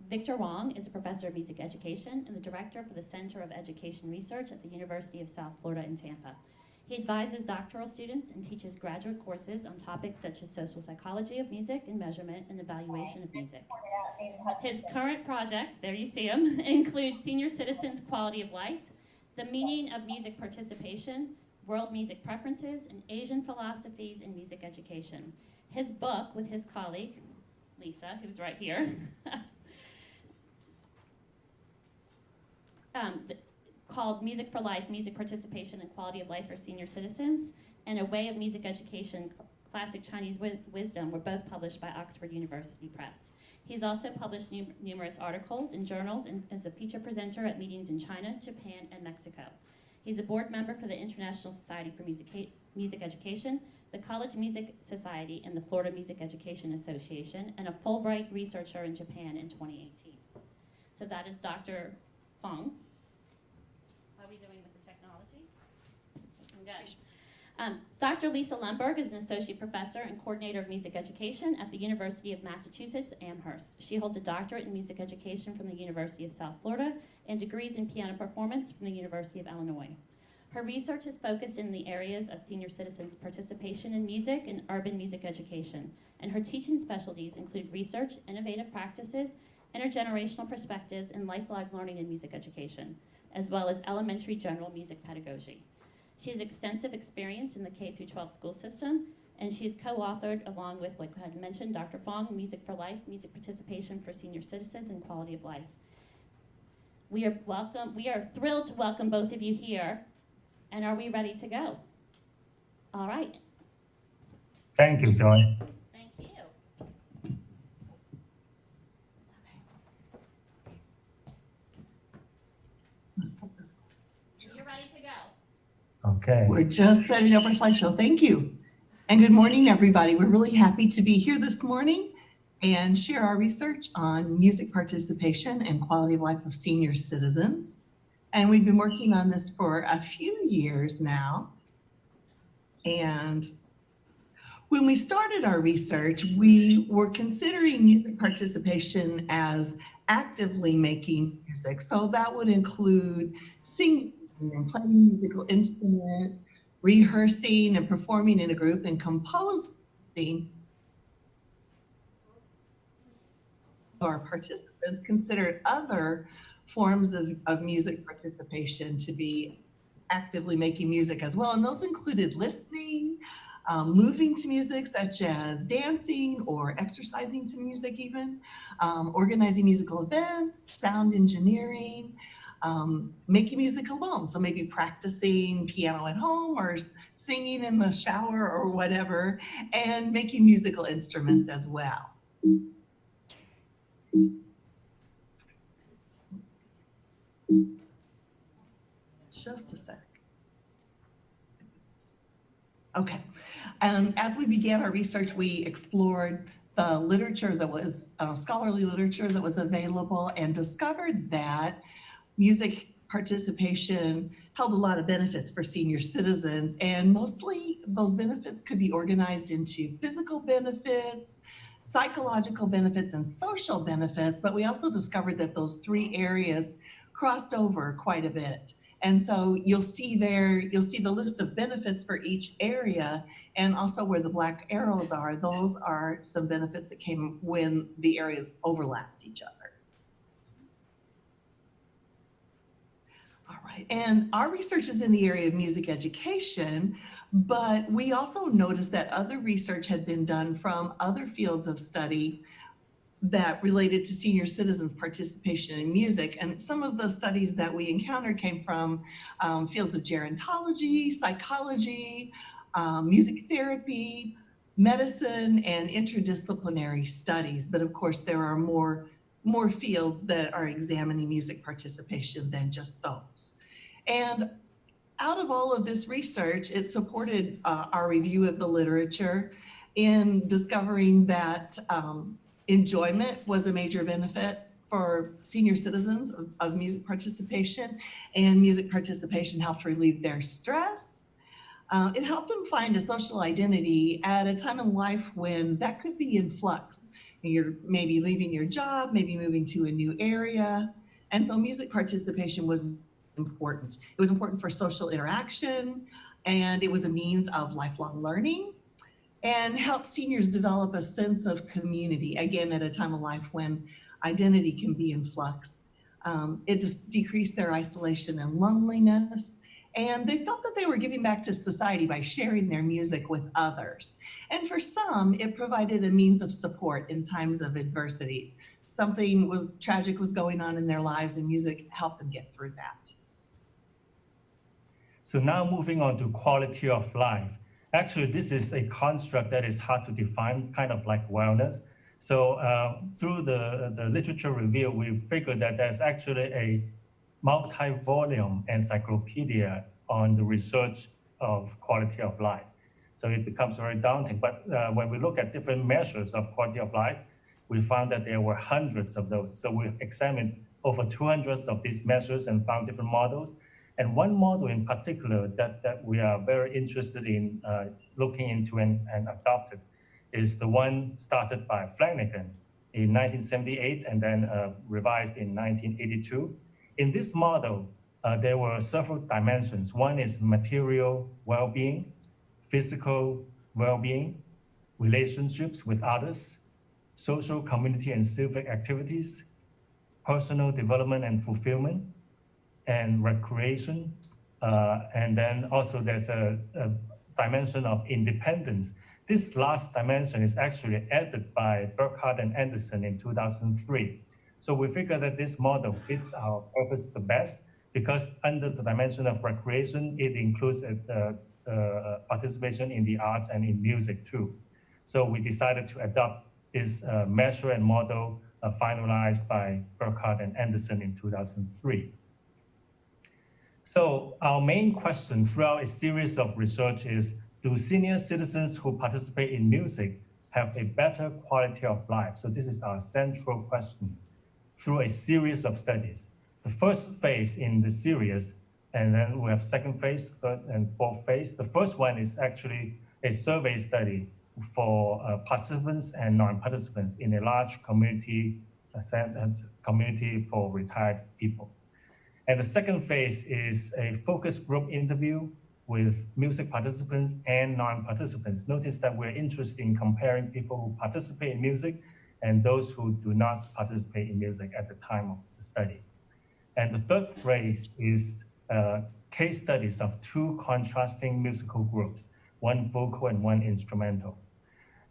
Victor Wong is a professor of music education and the director for the Center of Education Research at the University of South Florida in Tampa. He advises doctoral students and teaches graduate courses on topics such as social psychology of music and measurement and evaluation of music. His current projects, there you see them, include senior citizens' quality of life, the meaning of music participation, world music preferences, and Asian philosophies in music education. His book with his colleague, Lisa, who's right here, called Music for Life, Music Participation and Quality of Life for Senior Citizens, and A Way of Music Education Classic Chinese Wisdom were both published by Oxford University Press. He's also published numerous articles in journals and is a feature presenter at meetings in China, Japan, and Mexico. He's a board member for the International Society for Music Education, the College Music Society, and the Florida Music Education Association, and a Fulbright researcher in Japan in 2018. So that is Dr. Fong. How are we doing with the technology? Good. Dr. Lisa Lemberg is an associate professor and coordinator of music education at the University of Massachusetts Amherst. She holds a doctorate in music education from the University of South Florida and degrees in piano performance from the University of Illinois. Her research is focused in the areas of senior citizens' participation in music and urban music education, and her teaching specialties include research, innovative practices, intergenerational perspectives, and lifelong learning in music education, as well as elementary general music pedagogy. She has extensive experience in the K-12 school system, and she has co-authored, along with, like I had mentioned, Dr. Fong, Music for Life, Music Participation for Senior Citizens and Quality of Life. We are thrilled to welcome both of you here, and are we ready to go? All right. Thank you, Joy. Thank you. You're ready to go. Okay. We're just setting up our slideshow. Thank you. And good morning, everybody. We're really happy to be here this morning and share our research on music participation and quality of life of senior citizens. And we've been working on this for a few years now. And when we started our research, we were considering music participation as actively making music. So that would include singing and playing a musical instrument, rehearsing and performing in a group, and composing. Our participants considered other forms of music participation to be actively making music as well. And those included listening, moving to music, such as dancing or exercising to music even, organizing musical events, sound engineering, making music alone. So maybe practicing piano at home or singing in the shower or whatever, and making musical instruments as well. Just a sec. Okay. As we began our research, we explored the literature that was, scholarly literature that was available, and discovered that music participation held a lot of benefits for senior citizens, and mostly those benefits could be organized into physical benefits, psychological benefits, and social benefits. But we also discovered that those three areas crossed over quite a bit. And so you'll see the list of benefits for each area, and also where the black arrows are, those are some benefits that came when the areas overlapped each other. All right, and our research is in the area of music education, but we also noticed that other research had been done from other fields of study that related to senior citizens' participation in music. And some of the studies that we encountered came from fields of gerontology, psychology, music therapy, medicine, and interdisciplinary studies. But of course, there are more fields that are examining music participation than just those. And out of all of this research, it supported our review of the literature in discovering that enjoyment was a major benefit for senior citizens of music participation, and music participation helped relieve their stress. It helped them find a social identity at a time in life when that could be in flux. You're maybe leaving your job, maybe moving to a new area. And so music participation was important. It was important for social interaction, and it was a means of lifelong learning, and help seniors develop a sense of community, again, at a time of life when identity can be in flux. It just decreased their isolation and loneliness, and they felt that they were giving back to society by sharing their music with others. And for some, it provided a means of support in times of adversity. Something tragic was going on in their lives, and music helped them get through that. So now moving on to quality of life. Actually, this is a construct that is hard to define, kind of like wellness. So through the literature review, we figured that there's actually a multi-volume encyclopedia on the research of quality of life. So it becomes very daunting. But when we look at different measures of quality of life, we found that there were hundreds of those. So we examined over 200 of these measures and found different models. And one model in particular that we are very interested in looking into and adopted is the one started by Flanagan in 1978 and then revised in 1982. In this model, there were several dimensions. One is material well-being, physical well-being, relationships with others, social, community, and civic activities, personal development and fulfillment, and recreation. And then also there's a dimension of independence. This last dimension is actually added by Burkhardt and Anderson in 2003. So we figure that this model fits our purpose the best because under the dimension of recreation, it includes participation in the arts and in music too. So we decided to adopt this measure and model finalized by Burkhardt and Anderson in 2003. So our main question throughout a series of research is, do senior citizens who participate in music have a better quality of life? So this is our central question through a series of studies. The first phase in the series, and then we have second phase, third and fourth phase. The first one is actually a survey study for participants and non-participants in a large community for retired people. And the second phase is a focus group interview with music participants and non-participants. Notice that we're interested in comparing people who participate in music and those who do not participate in music at the time of the study. And the third phase is case studies of two contrasting musical groups, one vocal and one instrumental.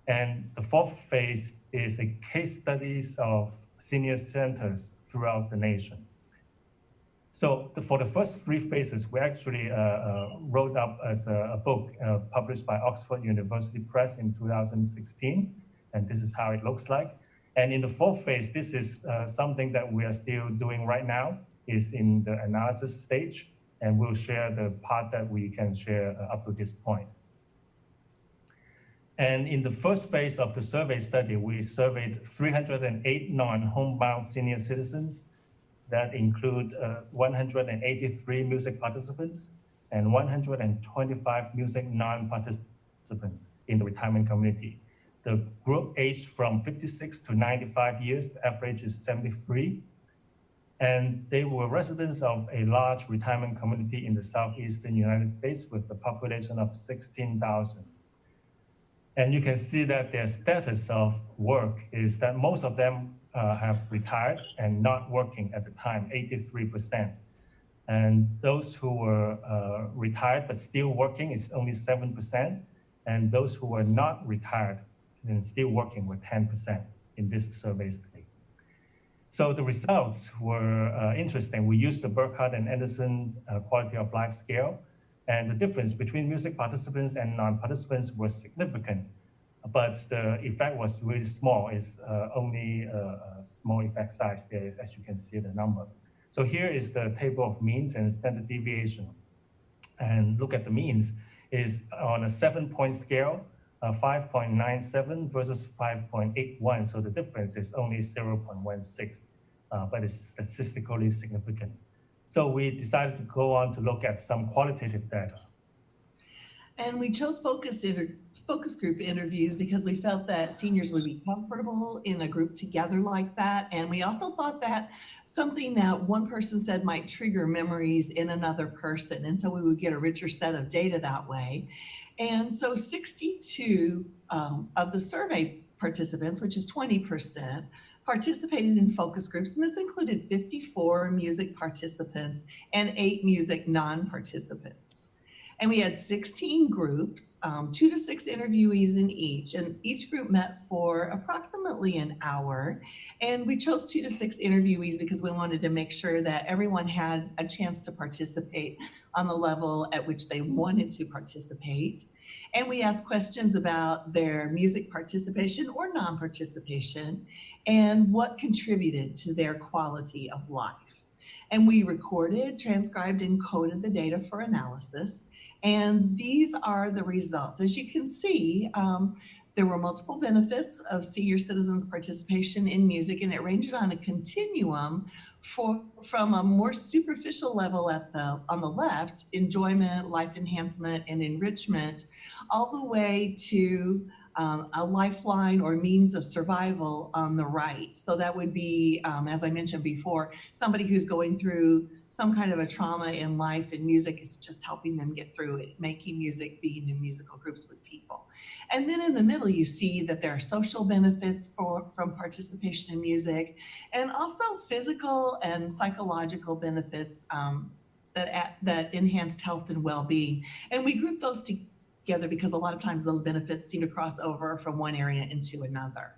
And the fourth phase is a case studies of senior centers throughout the nation. So for the first three phases, we actually wrote up as a book published by Oxford University Press in 2016. And this is how it looks like. And in the fourth phase, this is something that we are still doing right now, is in the analysis stage. And we'll share the part that we can share up to this point. And in the first phase of the survey study, we surveyed 308 non-homebound senior citizens that include 183 music participants and 125 music non-participants in the retirement community. The group aged from 56 to 95 years, the average is 73. And they were residents of a large retirement community in the southeastern United States with a population of 16,000. And you can see that their status of work is that most of them have retired and not working at the time, 83%. And those who were retired but still working is only 7%. And those who were not retired and still working were 10% in this survey study. So the results were interesting. We used the Burkhardt and Anderson quality of life scale, and the difference between music participants and non-participants was significant, but the effect was really small. It's only a small effect size there, as you can see the number. So here is the table of means and standard deviation. And look at the means is on a 7-point scale, 5.97 versus 5.81. So the difference is only 0.16, but it's statistically significant. So we decided to go on to look at some qualitative data. And we chose focus group interviews because we felt that seniors would be comfortable in a group together like that. And we also thought that something that one person said might trigger memories in another person. And so we would get a richer set of data that way. And so 62 of the survey participants, which is 20%, participated in focus groups. And this included 54 music participants and 8 music non-participants. And we had 16 groups, 2 to 6 interviewees in each, and each group met for approximately an hour. And we chose 2 to 6 interviewees because we wanted to make sure that everyone had a chance to participate on the level at which they wanted to participate. And we asked questions about their music participation or non-participation and what contributed to their quality of life. And we recorded, transcribed, and coded the data for analysis. And these are the results. As you can see, there were multiple benefits of senior citizens' participation in music, and it ranged on a continuum from a more superficial level on the left, enjoyment, life enhancement, and enrichment, all the way to a lifeline or means of survival on the right. So that would be, as I mentioned before, somebody who's going through some kind of a trauma in life, and music is just helping them get through it, making music, being in musical groups with people. And then in the middle, you see that there are social benefits from participation in music, and also physical and psychological benefits that enhanced health and well-being. And we group those together because a lot of times those benefits seem to cross over from one area into another.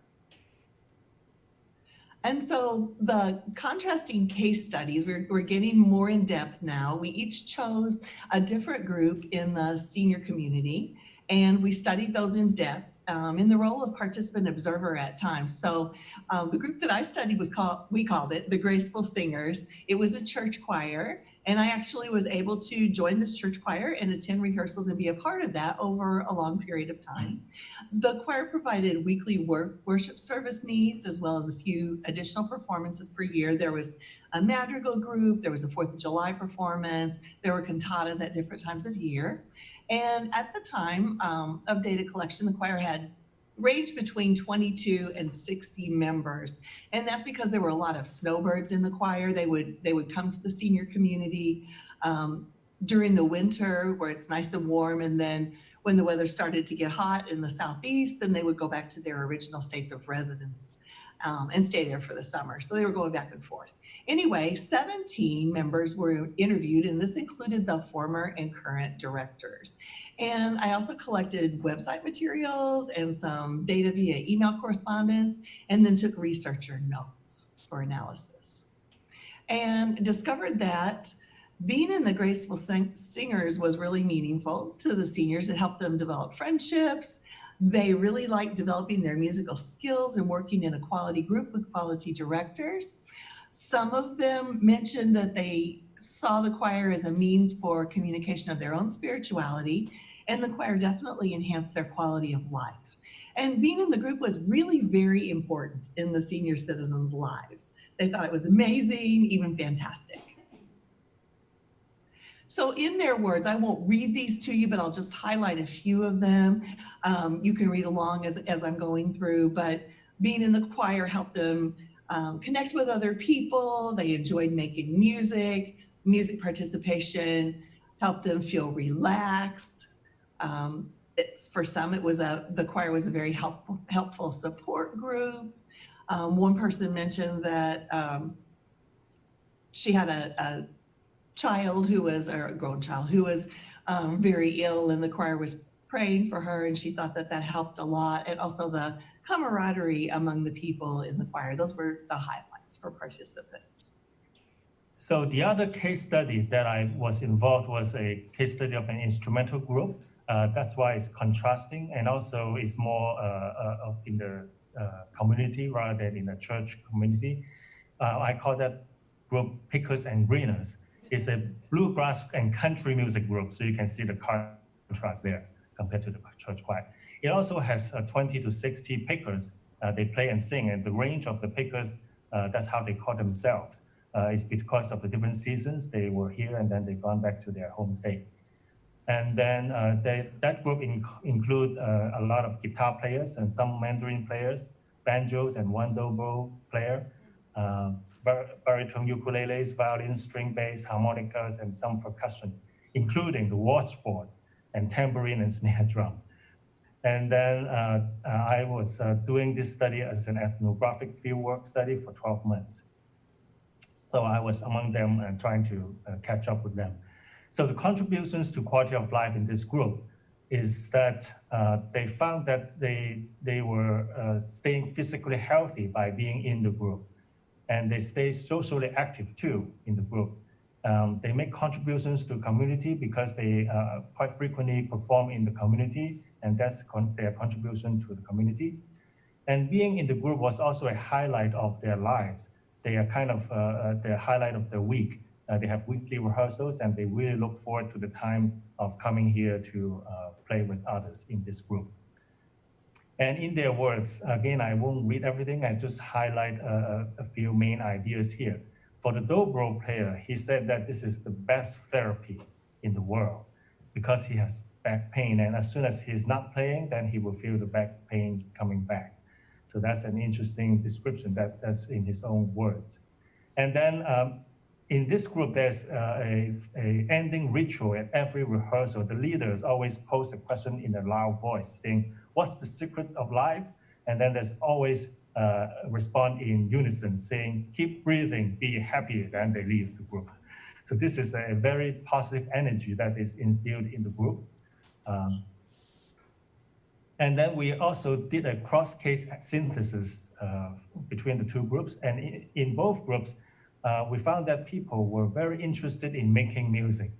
And so the contrasting case studies, we're getting more in depth now. We each chose a different group in the senior community, and we studied those in depth in the role of participant observer at times. So the group that I studied we called it the Graceful Singers. It was a church choir, and I actually was able to join this church choir and attend rehearsals and be a part of that over a long period of time. The choir provided weekly worship service needs, as well as a few additional performances per year. There was a madrigal group, there was a 4th of July performance, there were cantatas at different times of year. And at the time of data collection, the choir had ranged between 22 and 60 members. And that's because there were a lot of snowbirds in the choir. They would come to the senior community during the winter where it's nice and warm. And then when the weather started to get hot in the southeast, then they would go back to their original states of residence and stay there for the summer. So they were going back and forth. Anyway, 17 members were interviewed, and this included the former and current directors. And I also collected website materials and some data via email correspondence, and then took researcher notes for analysis. And discovered that being in the Graceful Singers was really meaningful to the seniors. It helped them develop friendships. They really liked developing their musical skills and working in a quality group with quality directors. Some of them mentioned that they saw the choir as a means for communication of their own spirituality, and the choir definitely enhanced their quality of life. And being in the group was really very important in the senior citizens' lives. They thought it was amazing, even fantastic. So in their words, I won't read these to you, but I'll just highlight a few of them. You can read along as I'm going through, but being in the choir helped them connect with other people. They enjoyed making music. Music participation helped them feel relaxed. For some, the choir was a very helpful support group. One person mentioned that she had a child who was, or a grown child who was very ill, and the choir was praying for her, and she thought that helped a lot. And also the camaraderie among the people in the choir. Those were the highlights for participants. So the other case study that I was involved was a case study of an instrumental group. That's why it's contrasting, and also it's more in the community rather than in the church community. I call that group Pickers and Greeners. It's a bluegrass and country music group, so you can see the contrast there compared to the church choir. It also has 20 to 60 pickers. They play and sing, and the range of the pickers, that's how they call themselves. It's because of the different seasons. They were here and then they've gone back to their home state. And then that group include a lot of guitar players and some Mandarin players, banjos and one dobro player, baritone ukuleles, violins, string bass, harmonicas, and some percussion, including the washboard and tambourine and snare drum. And then I was doing this study as an ethnographic fieldwork study for 12 months. So I was among them and trying to catch up with them. So the contributions to quality of life in this group is that they found that they were staying physically healthy by being in the group. And they stay socially active too in the group. They make contributions to community because they quite frequently perform in the community, and that's their contribution to the community. And being in the group was also a highlight of their lives. They are kind of the highlight of the week. They have weekly rehearsals, and they really look forward to the time of coming here to play with others in this group. And in their words, again, I won't read everything, I just highlight a few main ideas here. For the dobro player, he said that this is the best therapy in the world because he has back pain, and as soon as he's not playing, then he will feel the back pain coming back. So that's an interesting description that's in his own words. And then in this group, there's a ending ritual at every rehearsal. The leaders always pose a question in a loud voice, saying, "What's the secret of life?" And then there's always respond in unison, saying, "Keep breathing, be happy." Then they leave the group. So this is a very positive energy that is instilled in the group. And then we also did a cross-case synthesis between the two groups. And in both groups, we found that people were very interested in making music.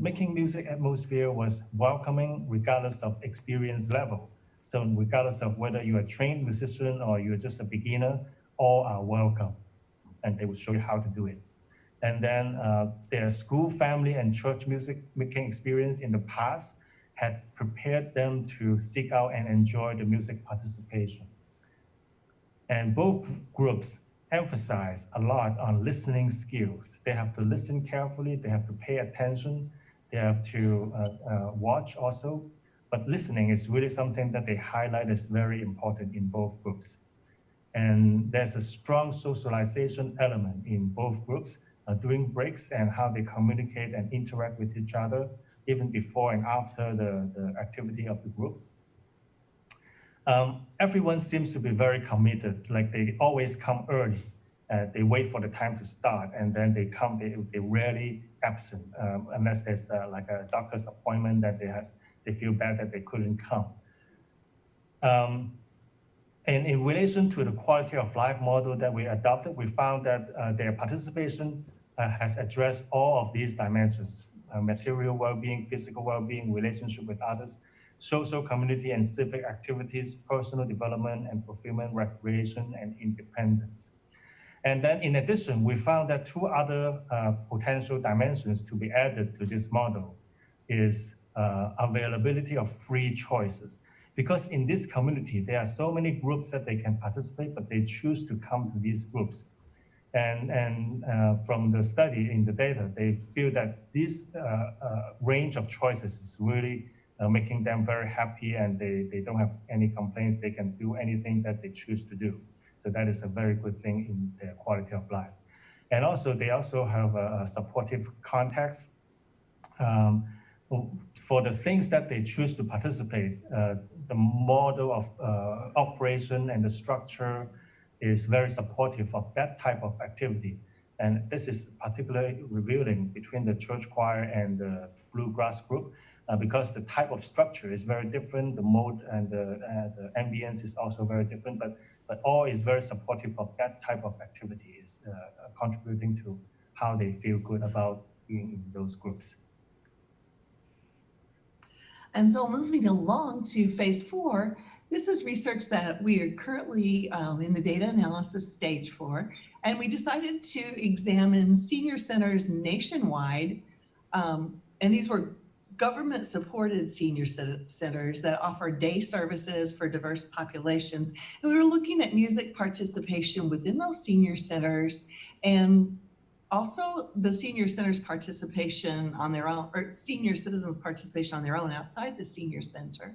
Making music atmosphere was welcoming regardless of experience level. So regardless of whether you're a trained musician or you're just a beginner, all are welcome. And they will show you how to do it. And then their school, family, and church music making experience in the past had prepared them to seek out and enjoy the music participation. And both groups emphasize a lot on listening skills. They have to listen carefully, they have to pay attention, they have to watch also. But listening is really something that they highlight as very important in both groups. And there's a strong socialization element in both groups during breaks and how they communicate and interact with each other, even before and after the activity of the group. Everyone seems to be very committed, like they always come early. They wait for the time to start, and then they come, they rarely absent, unless there's like a doctor's appointment that they feel bad that they couldn't come. And in relation to the quality of life model that we adopted, we found that their participation has addressed all of these dimensions: material well-being, physical well-being, relationship with others, social, community, and civic activities, personal development and fulfillment, recreation, and independence. And then in addition, we found that two other potential dimensions to be added to this model is availability of free choices. Because in this community, there are so many groups that they can participate, but they choose to come to these groups. And from the study in the data, they feel that this range of choices is really making them very happy, and they don't have any complaints. They can do anything that they choose to do. So that is a very good thing in their quality of life. And also, they also have a supportive context. For the things that they choose to participate, the model of operation and the structure is very supportive of that type of activity. And this is particularly revealing between the church choir and the bluegrass group, because the type of structure is very different, the mode and the ambience is also very different, but all is very supportive of that type of activity, is contributing to how they feel good about being in those groups. And so moving along to phase 4, this is research that we are currently in the data analysis stage for, and we decided to examine senior centers nationwide, and these were government-supported senior centers that offer day services for diverse populations. And we were looking at music participation within those senior centers, and also the senior centers participation on their own, or senior citizens participation on their own outside the senior center.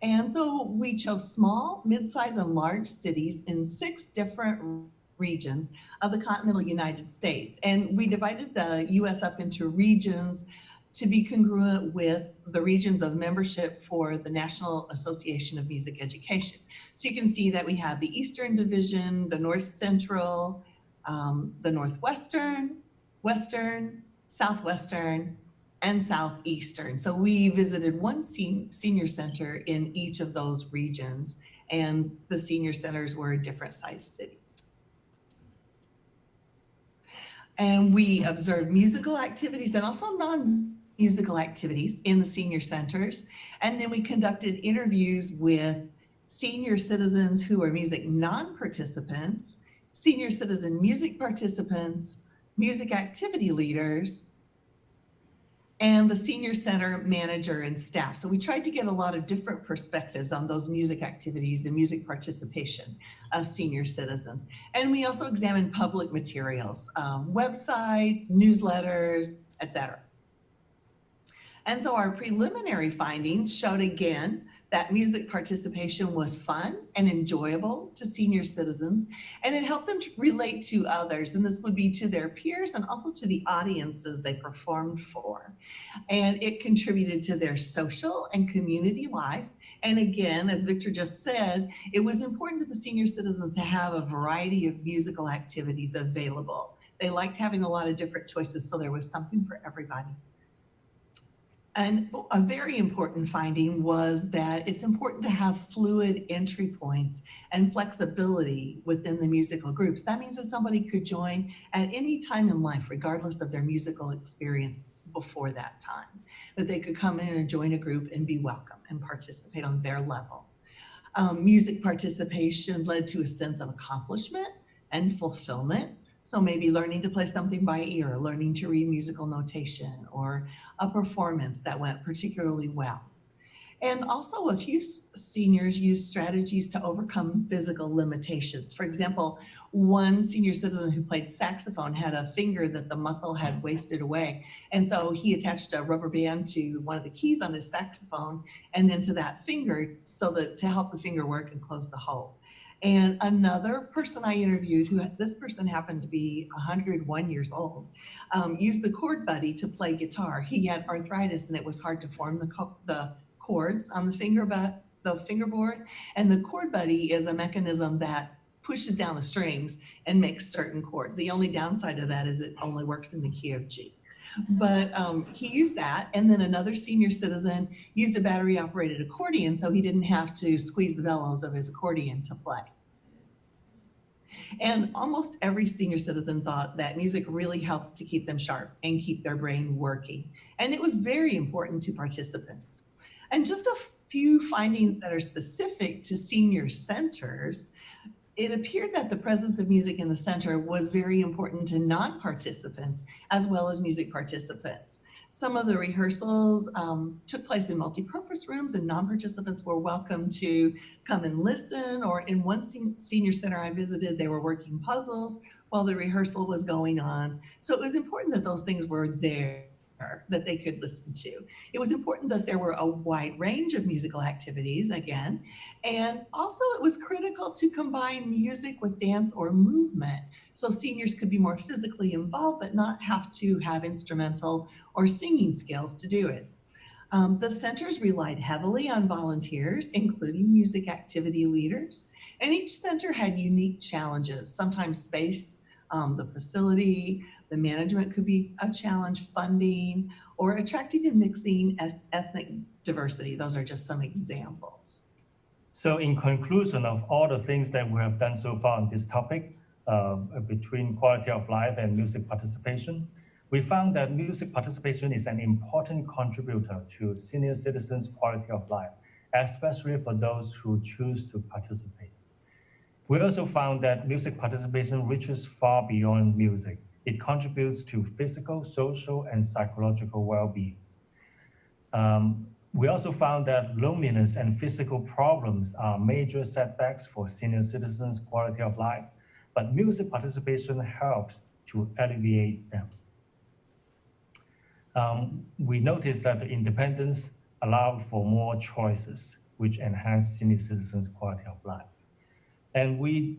And so we chose small, mid-sized, and large cities in 6 different regions of the continental United States. And we divided the US up into regions to be congruent with the regions of membership for the National Association of Music Education. So you can see that we have the Eastern Division, the North Central, the Northwestern, Western, Southwestern, and Southeastern. So we visited one senior center in each of those regions, and the senior centers were different sized cities. And we observed musical activities and also non-musical activities in the senior centers. And then we conducted interviews with senior citizens who are music non-participants, senior citizen music participants, music activity leaders, and the senior center manager and staff. So we tried to get a lot of different perspectives on those music activities and music participation of senior citizens. And we also examined public materials, websites, newsletters, etc. And so our preliminary findings showed again that music participation was fun and enjoyable to senior citizens, and it helped them to relate to others. And this would be to their peers and also to the audiences they performed for. And it contributed to their social and community life. And again, as Victor just said, it was important to the senior citizens to have a variety of musical activities available. They liked having a lot of different choices, so there was something for everybody. And a very important finding was that it's important to have fluid entry points and flexibility within the musical groups. That means that somebody could join at any time in life, regardless of their musical experience before that time. That they could come in and join a group and be welcome and participate on their level. Music participation led to a sense of accomplishment and fulfillment. So maybe learning to play something by ear, learning to read musical notation, or a performance that went particularly well. And also a few seniors used strategies to overcome physical limitations. For example, one senior citizen who played saxophone had a finger that the muscle had wasted away. And so he attached a rubber band to one of the keys on his saxophone and then to that finger so that to help the finger work and close the hole. And another person I interviewed, this person happened to be 101 years old, used the chord buddy to play guitar. He had arthritis and it was hard to form the chords on the fingerboard. And the chord buddy is a mechanism that pushes down the strings and makes certain chords. The only downside of that is it only works in the key of G. But he used that, and then another senior citizen used a battery-operated accordion so he didn't have to squeeze the bellows of his accordion to play. And almost every senior citizen thought that music really helps to keep them sharp and keep their brain working. And it was very important to participants. And just a few findings that are specific to senior centers. It appeared that the presence of music in the center was very important to non-participants as well as music participants. Some of the rehearsals took place in multi-purpose rooms and non-participants were welcome to come and listen, or in one senior center I visited, they were working puzzles while the rehearsal was going on. So it was important that those things were there that they could listen to. It was important that there were a wide range of musical activities, again, and also it was critical to combine music with dance or movement so seniors could be more physically involved but not have to have instrumental or singing skills to do it. The centers relied heavily on volunteers, including music activity leaders, and each center had unique challenges, sometimes space, the facility, the management could be a challenge, funding, or attracting and mixing ethnic diversity. Those are just some examples. So in conclusion of all the things that we have done so far on this topic, between quality of life and music participation, we found that music participation is an important contributor to senior citizens' quality of life, especially for those who choose to participate. We also found that music participation reaches far beyond music. It contributes to physical, social, and psychological well-being. We also found that loneliness and physical problems are major setbacks for senior citizens' quality of life, but music participation helps to alleviate them. We noticed that the independence allowed for more choices, which enhance senior citizens' quality of life. And we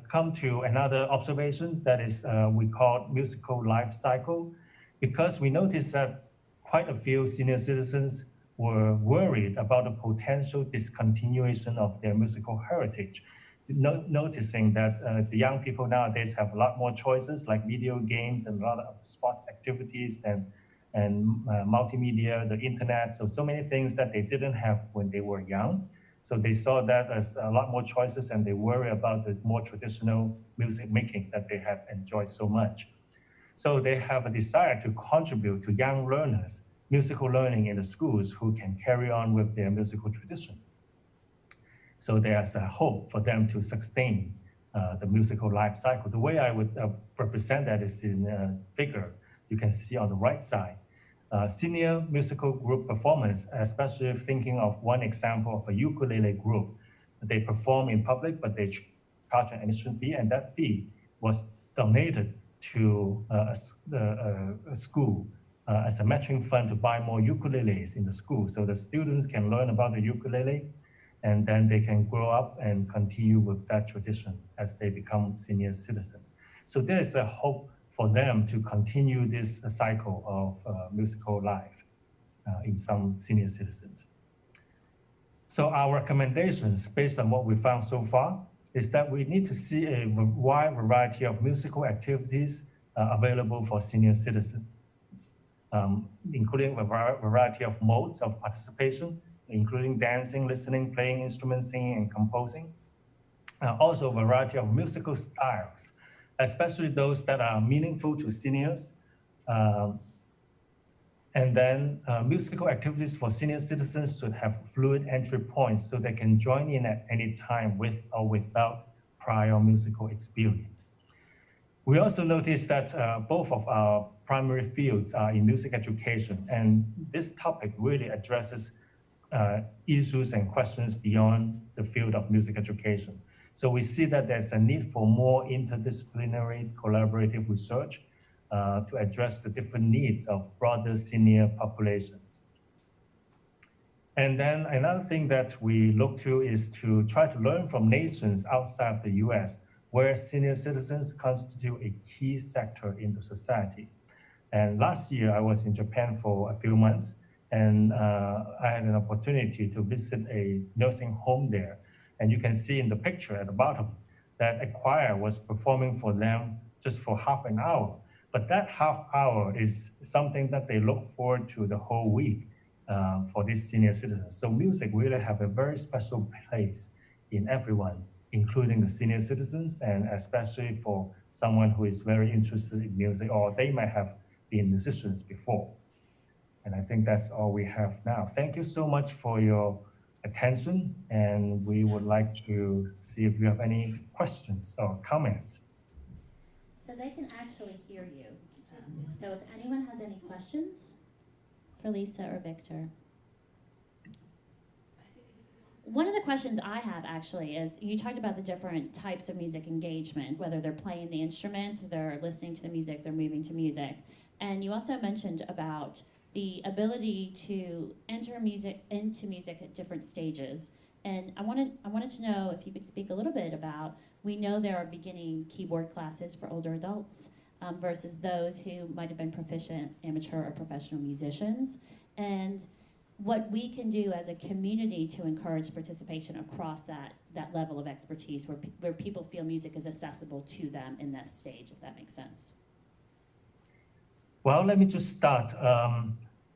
come to another observation that is we call musical life cycle, because we noticed that quite a few senior citizens were worried about the potential discontinuation of their musical heritage, noticing that the young people nowadays have a lot more choices like video games and a lot of sports activities and multimedia, the internet, so many things that they didn't have when they were young. So they saw that as a lot more choices and they worry about the more traditional music making that they have enjoyed so much. So they have a desire to contribute to young learners, musical learning in the schools who can carry on with their musical tradition. So there's a hope for them to sustain the musical life cycle. The way I would represent that is in a figure you can see on the right side. Senior musical group performance, especially thinking of one example of a ukulele group. They perform in public, but they charge an admission fee, and that fee was donated to a school as a matching fund to buy more ukuleles in the school. So the students can learn about the ukulele, and then they can grow up and continue with that tradition as they become senior citizens. So there is a hope for them to continue this cycle of musical life in some senior citizens. So our recommendations, based on what we found so far, is that we need to see a wide variety of musical activities available for senior citizens, including a variety of modes of participation, including dancing, listening, playing instruments, singing, and composing. Also, a variety of musical styles, especially those that are meaningful to seniors. And then musical activities for senior citizens should have fluid entry points so they can join in at any time with or without prior musical experience. We also noticed that both of our primary fields are in music education, and this topic really addresses issues and questions beyond the field of music education. So we see that there's a need for more interdisciplinary collaborative research to address the different needs of broader senior populations. And then another thing that we look to is to try to learn from nations outside of the US, where senior citizens constitute a key sector in the society. And last year, I was in Japan for a few months, and I had an opportunity to visit a nursing home there. And you can see in the picture at the bottom that a choir was performing for them just for half an hour. But that half hour is something that they look forward to the whole week for these senior citizens. So music really have a very special place in everyone, including the senior citizens, and especially for someone who is very interested in music, or they might have been musicians before. And I think that's all we have now. Thank you so much for your attention, and we would like to see if you have any questions or comments. So they can actually hear you. So if anyone has any questions for Lisa or Victor. One of the questions I have actually is, you talked about the different types of music engagement, whether they're playing the instrument, they're listening to the music, they're moving to music. And you also mentioned about the ability to enter into music at different stages. And I wanted to know if you could speak a little bit about, we know there are beginning keyboard classes for older adults versus those who might have been proficient amateur or professional musicians, and what we can do as a community to encourage participation across that level of expertise where people feel music is accessible to them in this stage, if that makes sense. Well, let me just start.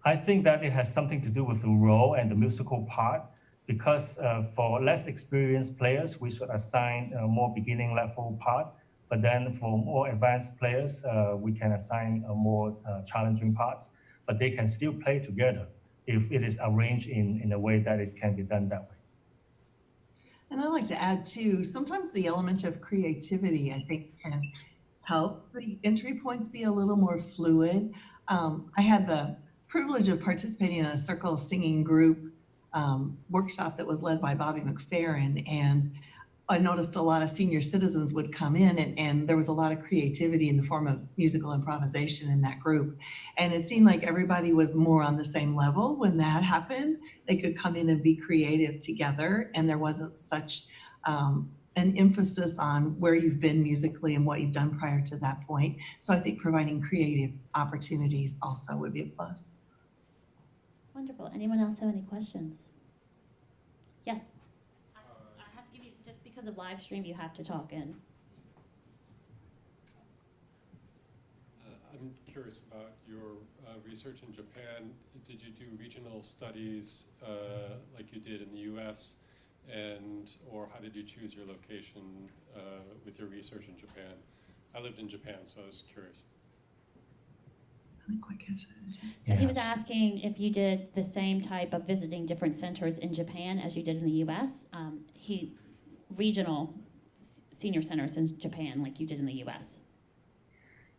I think that it has something to do with the role and the musical part, because for less experienced players, we should assign a more beginning level part, but then for more advanced players, we can assign a more challenging parts, but they can still play together if it is arranged in a way that it can be done that way. And I'd like to add too, sometimes the element of creativity, I think, can help the entry points be a little more fluid. I had the privilege of participating in a circle singing group workshop that was led by Bobby McFerrin, and I noticed a lot of senior citizens would come in, and there was a lot of creativity in the form of musical improvisation in that group. And it seemed like everybody was more on the same level when that happened. They could come in and be creative together, and there wasn't such an emphasis on where you've been musically and what you've done prior to that point. So I think providing creative opportunities also would be a plus. Wonderful. Anyone else have any questions? Yes. I have to give you, just because of live stream, you have to talk in. I'm curious about your research in Japan. Did you do regional studies like you did in the US? Or how did you choose your location with your research in Japan? I lived in Japan, so I was curious. didn't quite catch that. So he was asking if you did the same type of visiting different centers in Japan as you did in the U.S. Regional senior centers in Japan, like you did in the U.S.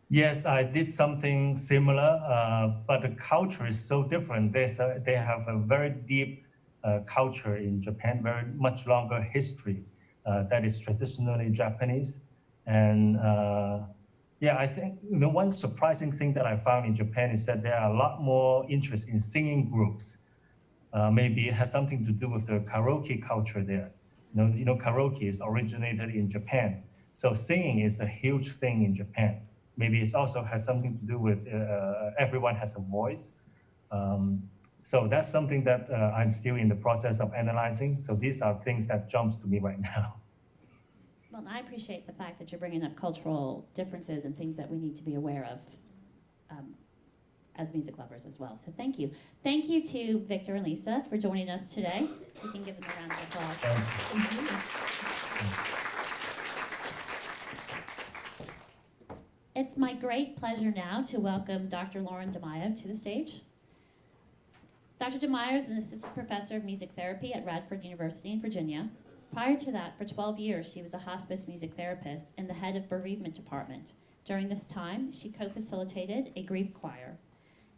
Yes, I did something similar, but the culture is so different. They have a very deep culture in Japan, very much longer history that is traditionally Japanese. And yeah, I think the one surprising thing that I found in Japan is that there are a lot more interest in singing groups. Maybe it has something to do with the karaoke culture there. You know, karaoke is originated in Japan. So singing is a huge thing in Japan. Maybe it also has something to do with everyone has a voice. So that's something that I'm still in the process of analyzing. So these are things that jumps to me right now. Well, I appreciate the fact that you're bringing up cultural differences and things that we need to be aware of as music lovers as well. So thank you. Thank you to Victor and Lisa for joining us today. We can give them a round of applause. Thank you. It's my great pleasure now to welcome Dr. Lauren DeMaio to the stage. Dr. DeMaio is an assistant professor of music therapy at Radford University in Virginia. Prior to that, for 12 years, she was a hospice music therapist and the head of bereavement department. During this time, she co-facilitated a grief choir.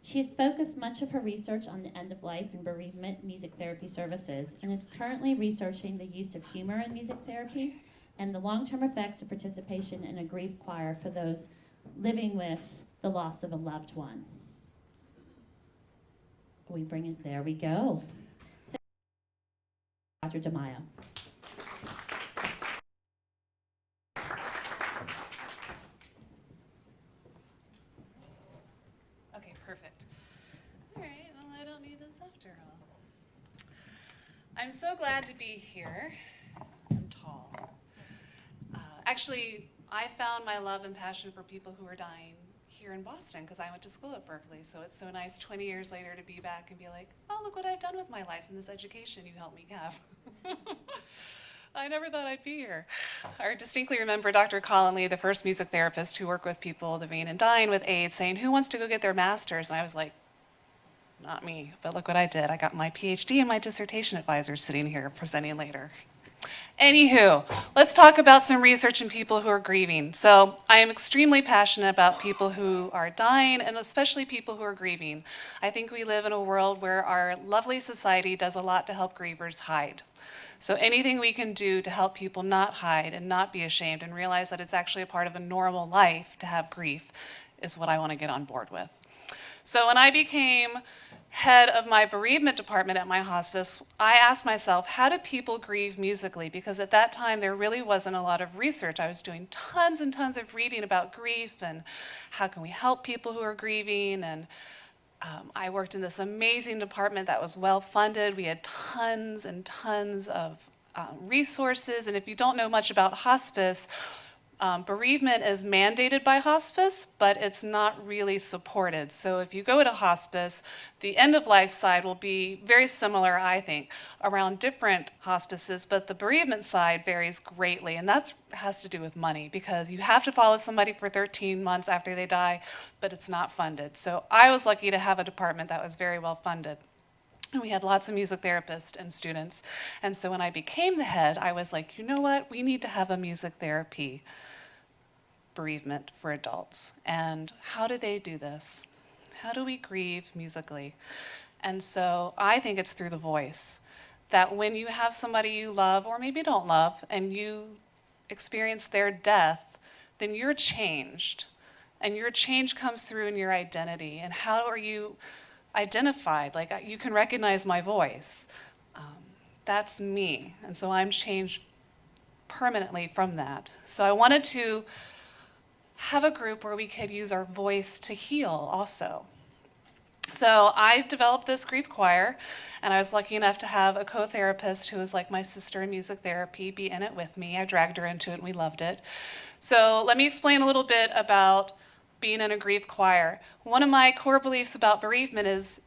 She has focused much of her research on the end-of-life and bereavement music therapy services and is currently researching the use of humor in music therapy and the long-term effects of participation in a grief choir for those living with the loss of a loved one. We bring it, there we go. So, Dr. DeMaio. Okay, perfect. All right, well, I don't need this after all. I'm so glad to be here. I'm tall. Actually, I found my love and passion for people who are dying here in Boston because I went to school at Berkeley. So it's so nice 20 years later to be back and be like, oh, look what I've done with my life and this education you helped me have. I never thought I'd be here. I distinctly remember Dr. Colin Lee, the first music therapist who worked with people living and dying with AIDS, saying, who wants to go get their master's? And I was like, not me, but look what I did. I got my PhD and my dissertation advisor sitting here presenting later. Anywho, let's talk about some research in people who are grieving. So I am extremely passionate about people who are dying and especially people who are grieving. I think we live in a world where our lovely society does a lot to help grievers hide. So anything we can do to help people not hide and not be ashamed and realize that it's actually a part of a normal life to have grief is what I want to get on board with. So when I became head of my bereavement department at my hospice, I asked myself, how do people grieve musically? Because at that time, there really wasn't a lot of research. I was doing tons and tons of reading about grief and how can we help people who are grieving. And I worked in this amazing department that was well funded. We had tons and tons of resources. And if you don't know much about hospice, bereavement is mandated by hospice, but it's not really supported. So if you go to hospice, the end-of-life side will be very similar, I think, around different hospices, but the bereavement side varies greatly, and that has to do with money, because you have to follow somebody for 13 months after they die, but it's not funded. So I was lucky to have a department that was very well funded. And we had lots of music therapists and students. And so when I became the head, I was like, you know what? We need to have a music therapy bereavement for adults. And how do they do this? How do we grieve musically? And so I think it's through the voice. That when you have somebody you love, or maybe don't love, and you experience their death, then you're changed. And your change comes through in your identity. And how are you identified? Like, you can recognize my voice. That's me. And so I'm changed permanently from that. So I wanted to have a group where we could use our voice to heal also. So I developed this grief choir, and I was lucky enough to have a co-therapist who was like my sister in music therapy be in it with me. I dragged her into it, and we loved it. So let me explain a little bit about being in a grief choir. One of my core beliefs about bereavement is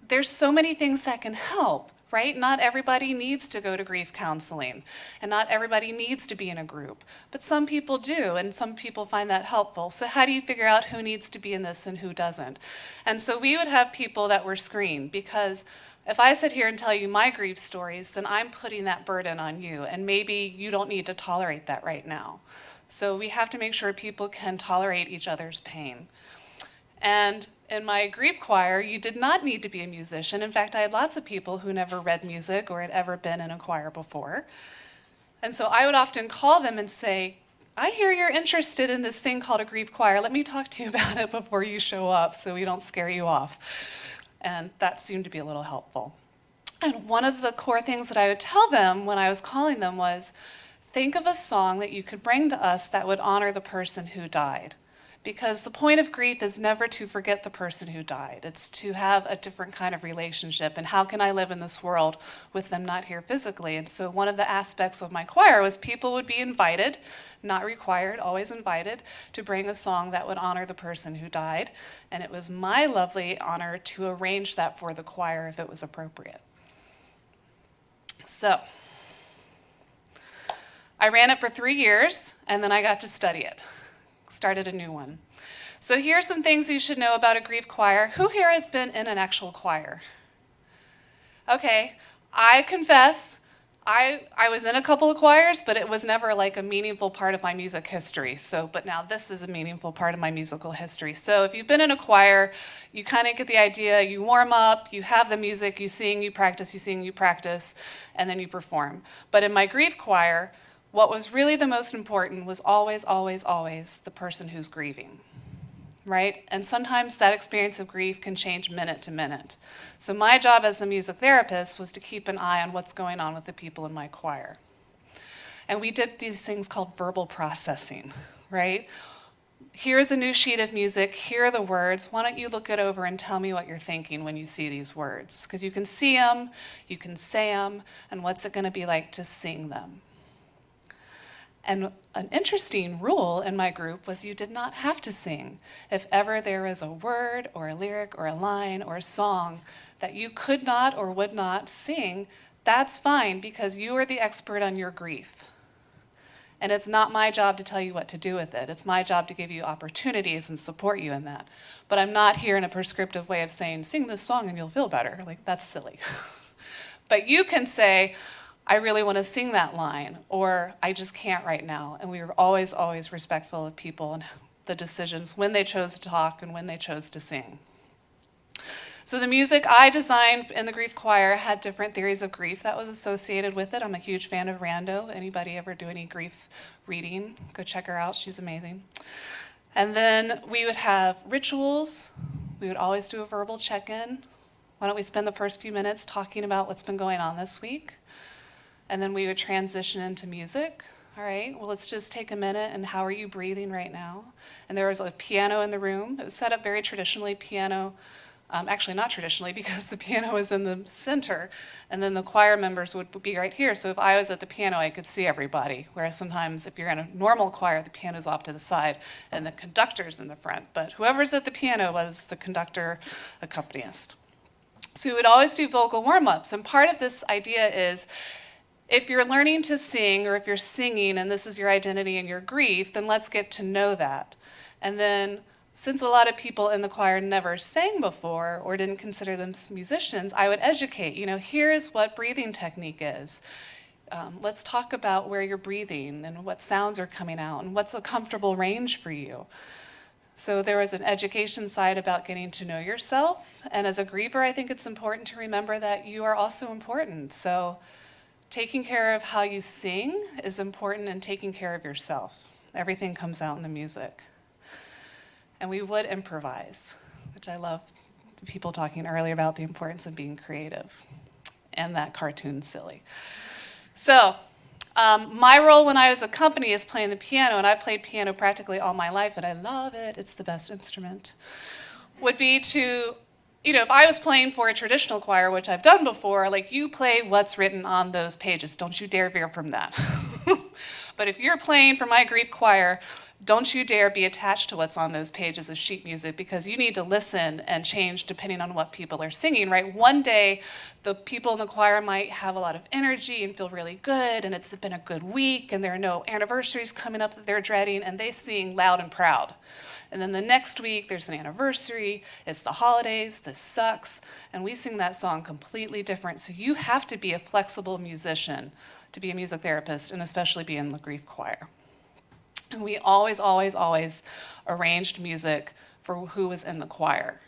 there's so many things that can help, right? Not everybody needs to go to grief counseling, and not everybody needs to be in a group, but some people do, and some people find that helpful. So how do you figure out who needs to be in this and who doesn't? And so we would have people that were screened, because if I sit here and tell you my grief stories, then I'm putting that burden on you, and maybe you don't need to tolerate that right now. So we have to make sure people can tolerate each other's pain. And in my grief choir, you did not need to be a musician. In fact, I had lots of people who never read music or had ever been in a choir before. And so I would often call them and say, I hear you're interested in this thing called a grief choir. Let me talk to you about it before you show up so we don't scare you off. And that seemed to be a little helpful. And one of the core things that I would tell them when I was calling them was, think of a song that you could bring to us that would honor the person who died. Because the point of grief is never to forget the person who died. It's to have a different kind of relationship. And how can I live in this world with them not here physically? And so one of the aspects of my choir was people would be invited, not required, always invited, to bring a song that would honor the person who died. And it was my lovely honor to arrange that for the choir if it was appropriate. So I ran it for 3 years, and then I got to study it. Started a new one. So here are some things you should know about a grief choir. Who here has been in an actual choir? Okay, I confess, I was in a couple of choirs, but it was never like a meaningful part of my music history. But now this is a meaningful part of my musical history. So if you've been in a choir, you kind of get the idea. You warm up, you have the music, you sing, you practice, you sing, you practice, and then you perform. But in my grief choir, what was really the most important was always, always, always the person who's grieving, right? And sometimes that experience of grief can change minute to minute. So my job as a music therapist was to keep an eye on what's going on with the people in my choir. And we did these things called verbal processing, right? Here's a new sheet of music, here are the words. Why don't you look it over and tell me what you're thinking when you see these words? Because you can see them, you can say them, and what's it going to be like to sing them? And an interesting rule in my group was you did not have to sing. If ever there was a word or a lyric or a line or a song that you could not or would not sing, that's fine, because you are the expert on your grief. And it's not my job to tell you what to do with it. It's my job to give you opportunities and support you in that. But I'm not here in a prescriptive way of saying, sing this song and you'll feel better. Like, that's silly. But you can say, I really want to sing that line, or I just can't right now. And we were always, always respectful of people and the decisions when they chose to talk and when they chose to sing. So the music I designed in the grief choir had different theories of grief that was associated with it. I'm a huge fan of Rando. Anybody ever do any grief reading? Go check her out. She's amazing. And then we would have rituals. We would always do a verbal check-in. Why don't we spend the first few minutes talking about what's been going on this week? And then we would transition into music. All right, well, let's just take a minute, and how are you breathing right now? And there was a piano in the room. It was set up very traditionally, piano, actually not traditionally, because the piano was in the center, and then the choir members would be right here. So if I was at the piano, I could see everybody, whereas sometimes if you're in a normal choir, the piano's off to the side, and the conductor's in the front. But whoever's at the piano was the conductor accompanist. So we would always do vocal warm-ups, and part of this idea is, if you're learning to sing, or if you're singing and this is your identity and your grief, then let's get to know that. And then, since a lot of people in the choir never sang before or didn't consider them musicians, I would educate. Here's what breathing technique is. Let's talk about where you're breathing and what sounds are coming out and what's a comfortable range for you. So there was an education side about getting to know yourself. And as a griever, I think it's important to remember that you are also important. So taking care of how you sing is important, and taking care of yourself. Everything comes out in the music. And we would improvise, which I love people talking earlier about the importance of being creative, and that cartoon's silly. So my role when I was a company is playing the piano, and I played piano practically all my life, and I love it, it's the best instrument, would be to, if I was playing for a traditional choir, which I've done before, like, you play what's written on those pages. Don't you dare veer from that. But if you're playing for my grief choir, don't you dare be attached to what's on those pages of sheet music, because you need to listen and change depending on what people are singing, right? One day, the people in the choir might have a lot of energy and feel really good, and it's been a good week, and there are no anniversaries coming up that they're dreading, and they sing loud and proud. And then the next week, there's an anniversary, it's the holidays, this sucks, and we sing that song completely different. So you have to be a flexible musician to be a music therapist, and especially be in the grief choir. And we always, always, always arranged music for who was in the choir.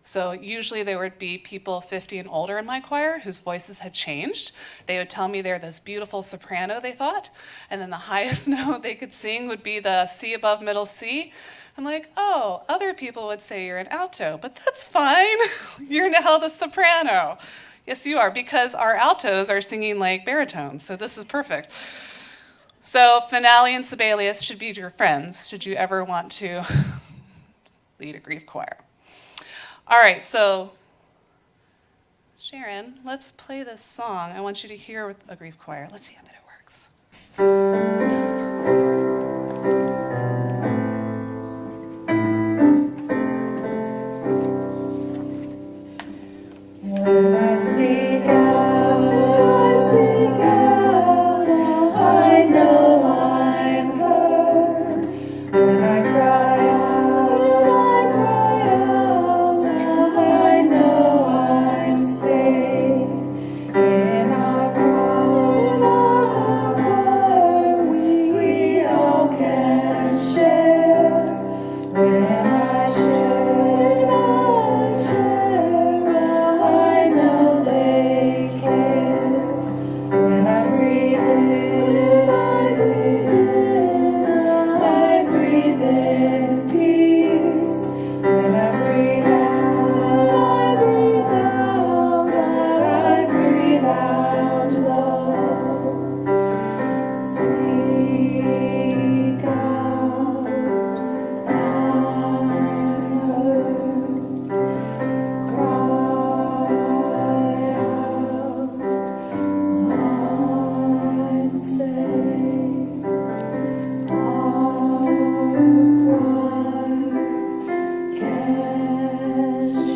So usually there would be people 50 and older in my choir whose voices had changed. They would tell me they're this beautiful soprano, they thought, and then the highest note they could sing would be the C above middle C. I'm like, oh, other people would say you're an alto, but that's fine. You're now the soprano. Yes, you are, because our altos are singing like baritones, so this is perfect. So Finale and Sibelius should be your friends, should you ever want to lead a grief choir. All right, so Sharon, let's play this song. I want you to hear with a grief choir. Let's see how it works. It does work. When I speak out, I know I'm heard. When I cry out, I know I'm safe. In our choir, we all can share. When I share, I know they care. When I breathe in, I breathe in peace. When I breathe out, I breathe out love. Speak out, I'm heard. Cry out, I'm safe. Our cry can share.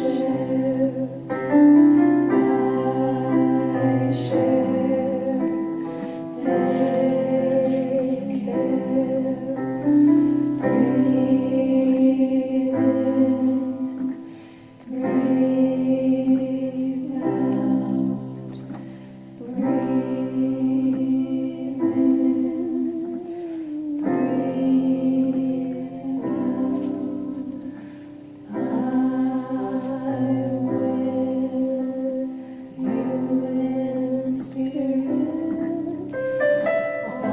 I share. They care. Breathe in, breathe out, breathe in, breathe out. I'm with you in spirit. I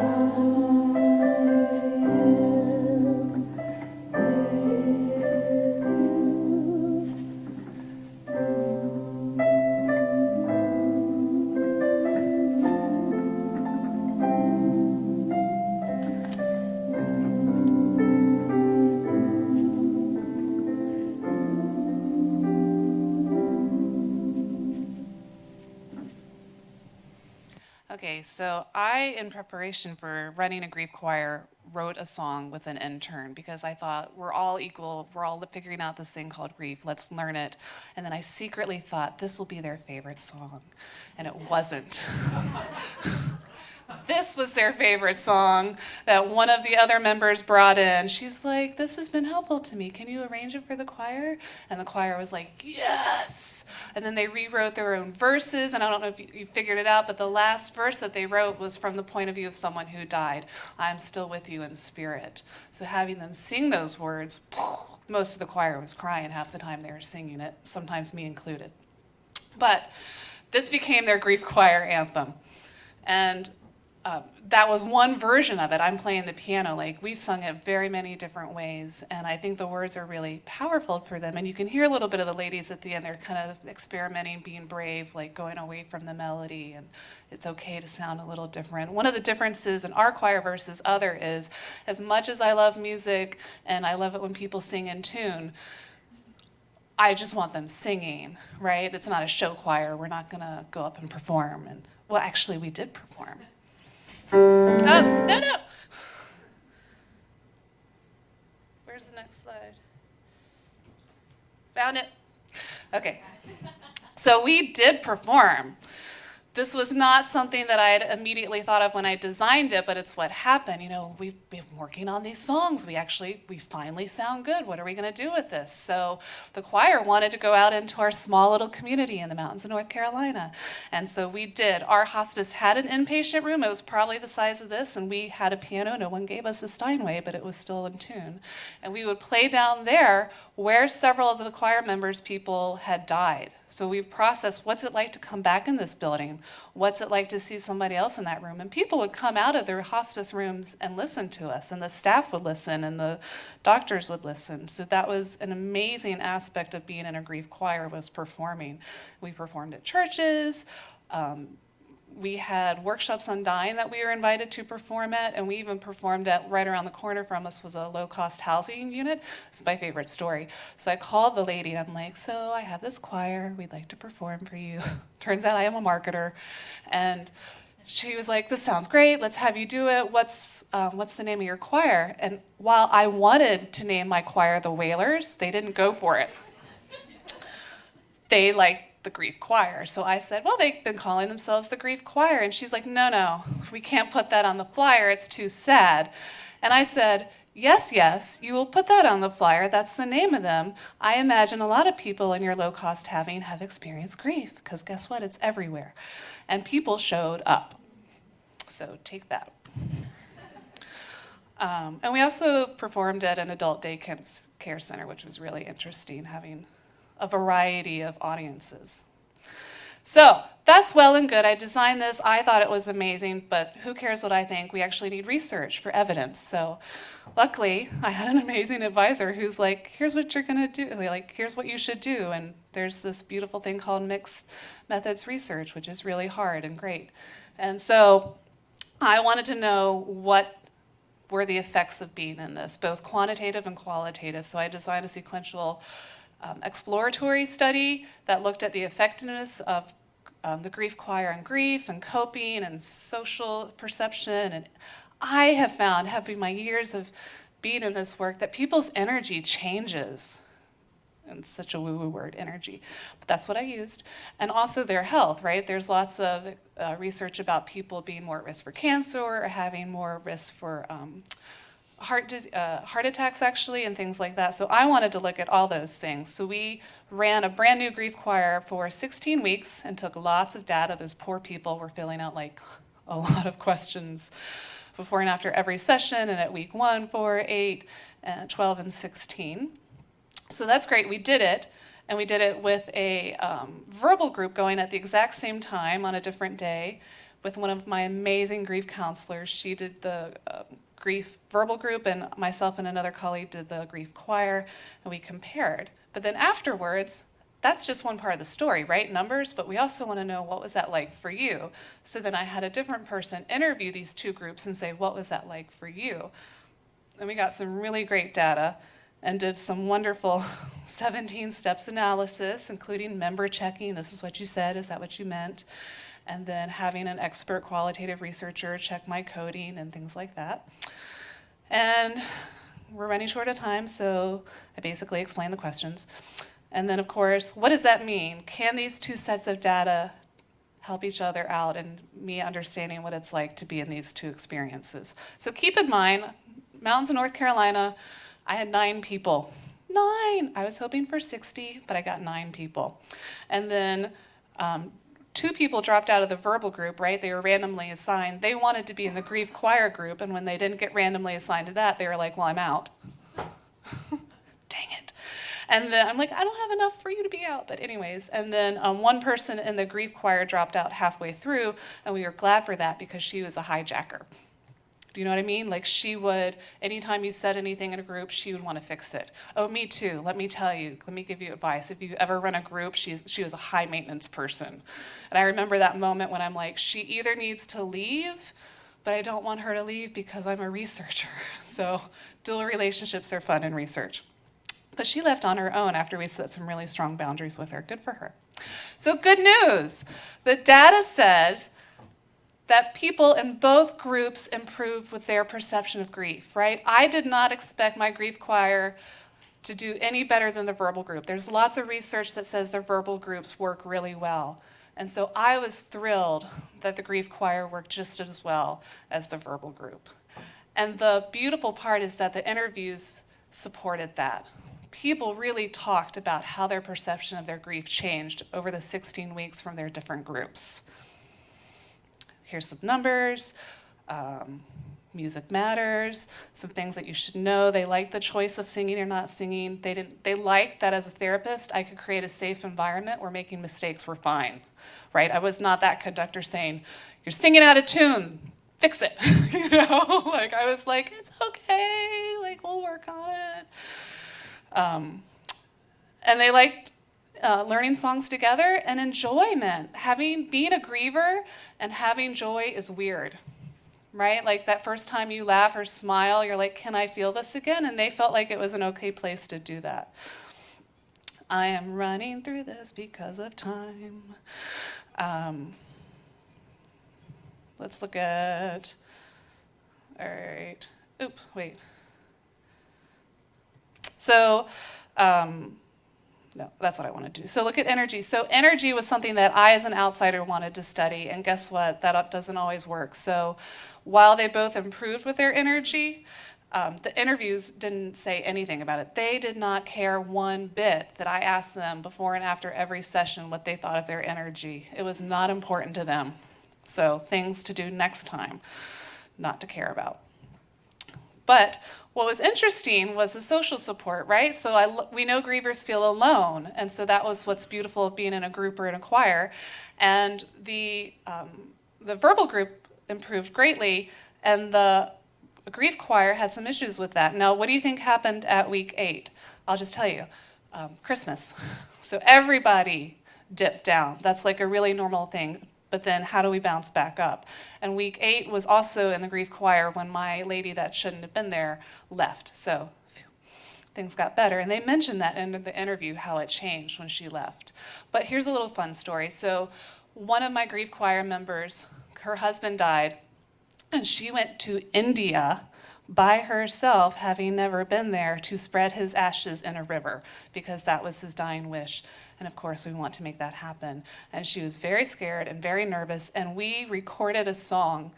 Okay, so I, in preparation for running a grief choir, wrote a song with an intern because I thought we're all equal, we're all figuring out this thing called grief, let's learn it. And then I secretly thought this will be their favorite song, and it wasn't. This was their favorite song that one of the other members brought in. She's like, this has been helpful to me. Can you arrange it for the choir? And the choir was like, yes. And then they rewrote their own verses, and I don't know if you figured it out, but the last verse that they wrote was from the point of view of someone who died. I'm still with you in spirit. So having them sing those words, most of the choir was crying half the time they were singing it, sometimes me included. But this became their grief choir anthem. And that was one version of it. I'm playing the piano. Like, we've sung it very many different ways, and I think the words are really powerful for them. And you can hear a little bit of the ladies at the end. They're kind of experimenting, being brave, like going away from the melody, and it's okay to sound a little different. One of the differences in our choir versus other is, as much as I love music and I love it when people sing in tune, I just want them singing, right? It's not a show choir. We're not gonna go up and perform. And well, actually, we did perform. No. Where's the next slide? Found it. Okay. So we did perform. This was not something that I had immediately thought of when I designed it, but it's what happened. You know, we've been working on these songs. We finally sound good. What are we going to do with this? So the choir wanted to go out into our small little community in the mountains of North Carolina. And so we did. Our hospice had an inpatient room. It was probably the size of this, and we had a piano. No one gave us a Steinway, but it was still in tune. And we would play down there where several of the choir members' people had died. So we've processed what's it like to come back in this building? What's it like to see somebody else in that room? And people would come out of their hospice rooms and listen to us, and the staff would listen, and the doctors would listen. So that was an amazing aspect of being in a grief choir, was performing. We performed at churches. We had workshops on dying that we were invited to perform at, and we even performed at, right around the corner from us was a low-cost housing unit. It's my favorite story. So I called the lady, and I'm like, so I have this choir. We'd like to perform for you. Turns out I am a marketer. And she was like, this sounds great. Let's have you do it. What's the name of your choir? And while I wanted to name my choir the Wailers, they didn't go for it. They the grief choir. So I said, well, they've been calling themselves the grief choir. And she's like, no, we can't put that on the flyer. It's too sad. And I said, yes, you will put that on the flyer. That's the name of them. I imagine a lot of people in your low-cost housing have experienced grief, because guess what? It's everywhere. And people showed up. So take that. And we also performed at an adult day care center, which was really interesting, having a variety of audiences. So that's well and good. I designed this. I thought it was amazing, but who cares what I think? We actually need research for evidence. So luckily, I had an amazing advisor who's like, here's what you're going to do. Here's what you should do. And there's this beautiful thing called mixed methods research, which is really hard and great. And so I wanted to know what were the effects of being in this, both quantitative and qualitative. So I designed a sequential exploratory study that looked at the effectiveness of the grief choir on grief and coping and social perception. And I have found, having my years of being in this work, that people's energy changes. And such a woo-woo word, energy. But that's what I used. And also their health, right? There's lots of research about people being more at risk for cancer or having more risk for heart attacks, actually, and things like that. So I wanted to look at all those things. So we ran a brand new grief choir for 16 weeks and took lots of data. Those poor people were filling out a lot of questions before and after every session, and at week 1, 4, 8, 12, and 16. So that's great. We did it, and we did it with a verbal group going at the exact same time on a different day with one of my amazing grief counselors. She did the grief verbal group, and myself and another colleague did the grief choir, and we compared. But then afterwards, that's just one part of the story, right? Numbers, but we also want to know, what was that like for you? So then I had a different person interview these two groups and say, what was that like for you? And we got some really great data and did some wonderful 17 steps analysis, including member checking. This is what you said, is that what you meant? And then having an expert qualitative researcher check my coding and things like that. And we're running short of time, so I basically explained the questions. And then, of course, what does that mean? Can these two sets of data help each other out and me understanding what it's like to be in these two experiences? So keep in mind, mountains of North Carolina, I had 9 people. 9! I was hoping for 60, but I got 9 people. And then 2 people dropped out of the verbal group, right? They were randomly assigned. They wanted to be in the grief choir group, and when they didn't get randomly assigned to that, they were like, well, I'm out. Dang it. And then I'm like, I don't have enough for you to be out. But anyways, and then one person in the grief choir dropped out halfway through, and we were glad for that because she was a hijacker. Do you know what I mean? She would, anytime you said anything in a group, she would want to fix it. Oh, me too. Let me tell you. Let me give you advice. If you ever run a group, she was a high maintenance person. And I remember that moment when I'm like, she either needs to leave, but I don't want her to leave because I'm a researcher. So dual relationships are fun in research. But she left on her own after we set some really strong boundaries with her. Good for her. So good news. The data says that people in both groups improved with their perception of grief, right? I did not expect my grief choir to do any better than the verbal group. There's lots of research that says the verbal groups work really well. And so I was thrilled that the grief choir worked just as well as the verbal group. And the beautiful part is that the interviews supported that. People really talked about how their perception of their grief changed over the 16 weeks from their different groups. Here's some numbers. Music matters, some things that you should know. They liked the choice of singing or not singing. They liked that as a therapist, I could create a safe environment where making mistakes were fine, right? I was not that conductor saying, you're singing out of tune, fix it, you know? Like, I was like, it's okay, like, we'll work on it. And they liked learning songs together and enjoyment. Being a griever and having joy is weird, right? Like that first time you laugh or smile, you're like, can I feel this again? And they felt like it was an okay place to do that. I am running through this because of time. Let's look at, all right, wait. So, no, that's what I want to do. So look at energy. So energy was something that I as an outsider wanted to study, and guess what? That doesn't always work. So while they both improved with their energy, the interviews didn't say anything about it. They did not care one bit that I asked them before and after every session what they thought of their energy. It was not important to them. So things to do next time, not to care about. But what was interesting was the social support, right? So we know grievers feel alone, and so that was what's beautiful of being in a group or in a choir. And the verbal group improved greatly, and the grief choir had some issues with that. Now, what do you think happened at week 8? I'll just tell you, Christmas. So everybody dipped down. That's like a really normal thing. But then how do we bounce back up? And week 8 was also in the grief choir when my lady that shouldn't have been there left. So things got better. And they mentioned that in the interview, how it changed when she left. But here's a little fun story. So one of my grief choir members, her husband died, and she went to India by herself, having never been there, to spread his ashes in a river, because that was his dying wish. And of course, we want to make that happen. And she was very scared and very nervous, and we recorded a song,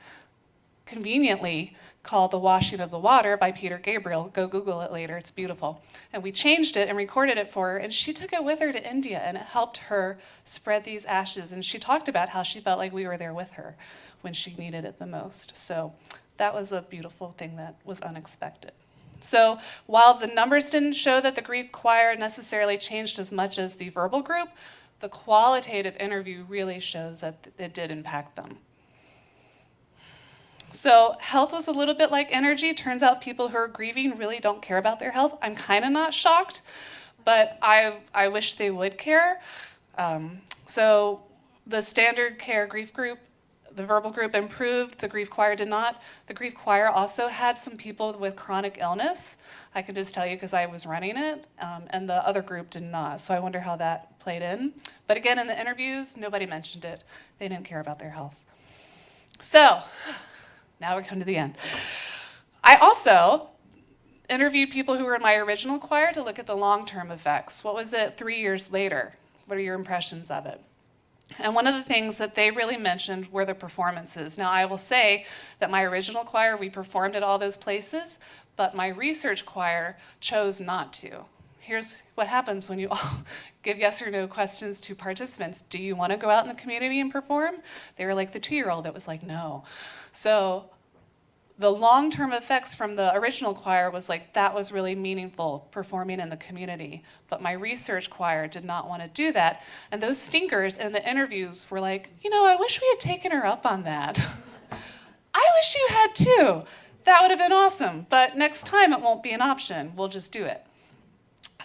conveniently called The Washing of the Water by Peter Gabriel. Go Google it later, it's beautiful. And we changed it and recorded it for her, and she took it with her to India, and it helped her spread these ashes. And she talked about how she felt like we were there with her when she needed it the most. So that was a beautiful thing that was unexpected. So while the numbers didn't show that the grief choir necessarily changed as much as the verbal group, the qualitative interview really shows that it did impact them. So health is a little bit like energy. Turns out people who are grieving really don't care about their health. I'm kind of not shocked, but I wish they would care. So the standard care grief group, the verbal group improved, the grief choir did not. The grief choir also had some people with chronic illness. I can just tell you because I was running it, and the other group did not. So I wonder how that played in. But again, in the interviews, nobody mentioned it. They didn't care about their health. So now we're coming to the end. I also interviewed people who were in my original choir to look at the long-term effects. What was it 3 years later? What are your impressions of it? And one of the things that they really mentioned were the performances. Now, I will say that my original choir, we performed at all those places, but my research choir chose not to. Here's what happens when you all give yes or no questions to participants. Do you want to go out in the community and perform? They were like the 2-year-old that was like, no. So the long-term effects from the original choir was like, that was really meaningful, performing in the community. But my research choir did not want to do that. And those stinkers in the interviews were like, you know, I wish we had taken her up on that. I wish you had too. That would have been awesome. But next time it won't be an option. We'll just do it.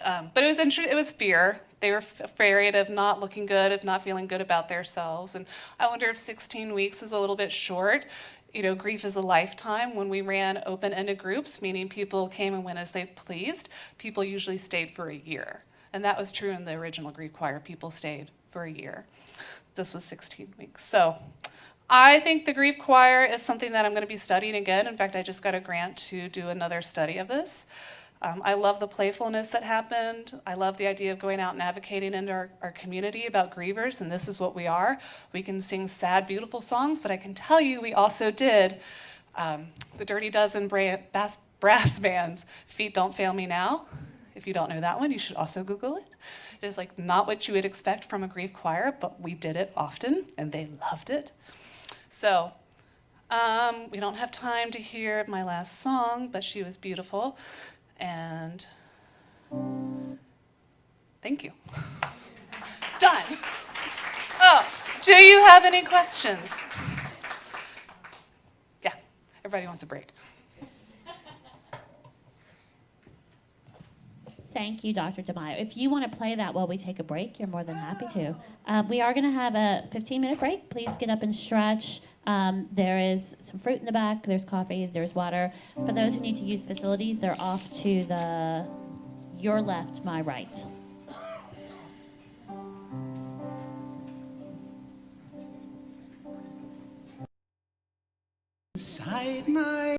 But it was fear. They were afraid of not looking good, of not feeling good about themselves. And I wonder if 16 weeks is a little bit short. You know, grief is a lifetime. When we ran open-ended groups, meaning people came and went as they pleased, people usually stayed for a year. And that was true in the original grief choir. People stayed for a year. This was 16 weeks. So I think the grief choir is something that I'm going to be studying again. In fact, I just got a grant to do another study of this. I love the playfulness that happened. I love the idea of going out and advocating into our community about grievers, and this is what we are. We can sing sad, beautiful songs, but I can tell you we also did the Dirty Dozen brass band's Feet Don't Fail Me Now. If you don't know that one, you should also Google it. It is like not what you would expect from a grief choir, but we did it often, and they loved it. So we don't have time to hear my last song, but she was beautiful. And thank you. Done. Oh, do you have any questions? Yeah, everybody wants a break. Thank you, Dr. DeMaio. If you want to play that while we take a break, you're more than happy to. We are going to have a 15-minute break. Please get up and stretch. There is some fruit in the back. There's coffee. There's water. For those who need to use facilities, they're off to your left, my right. Inside my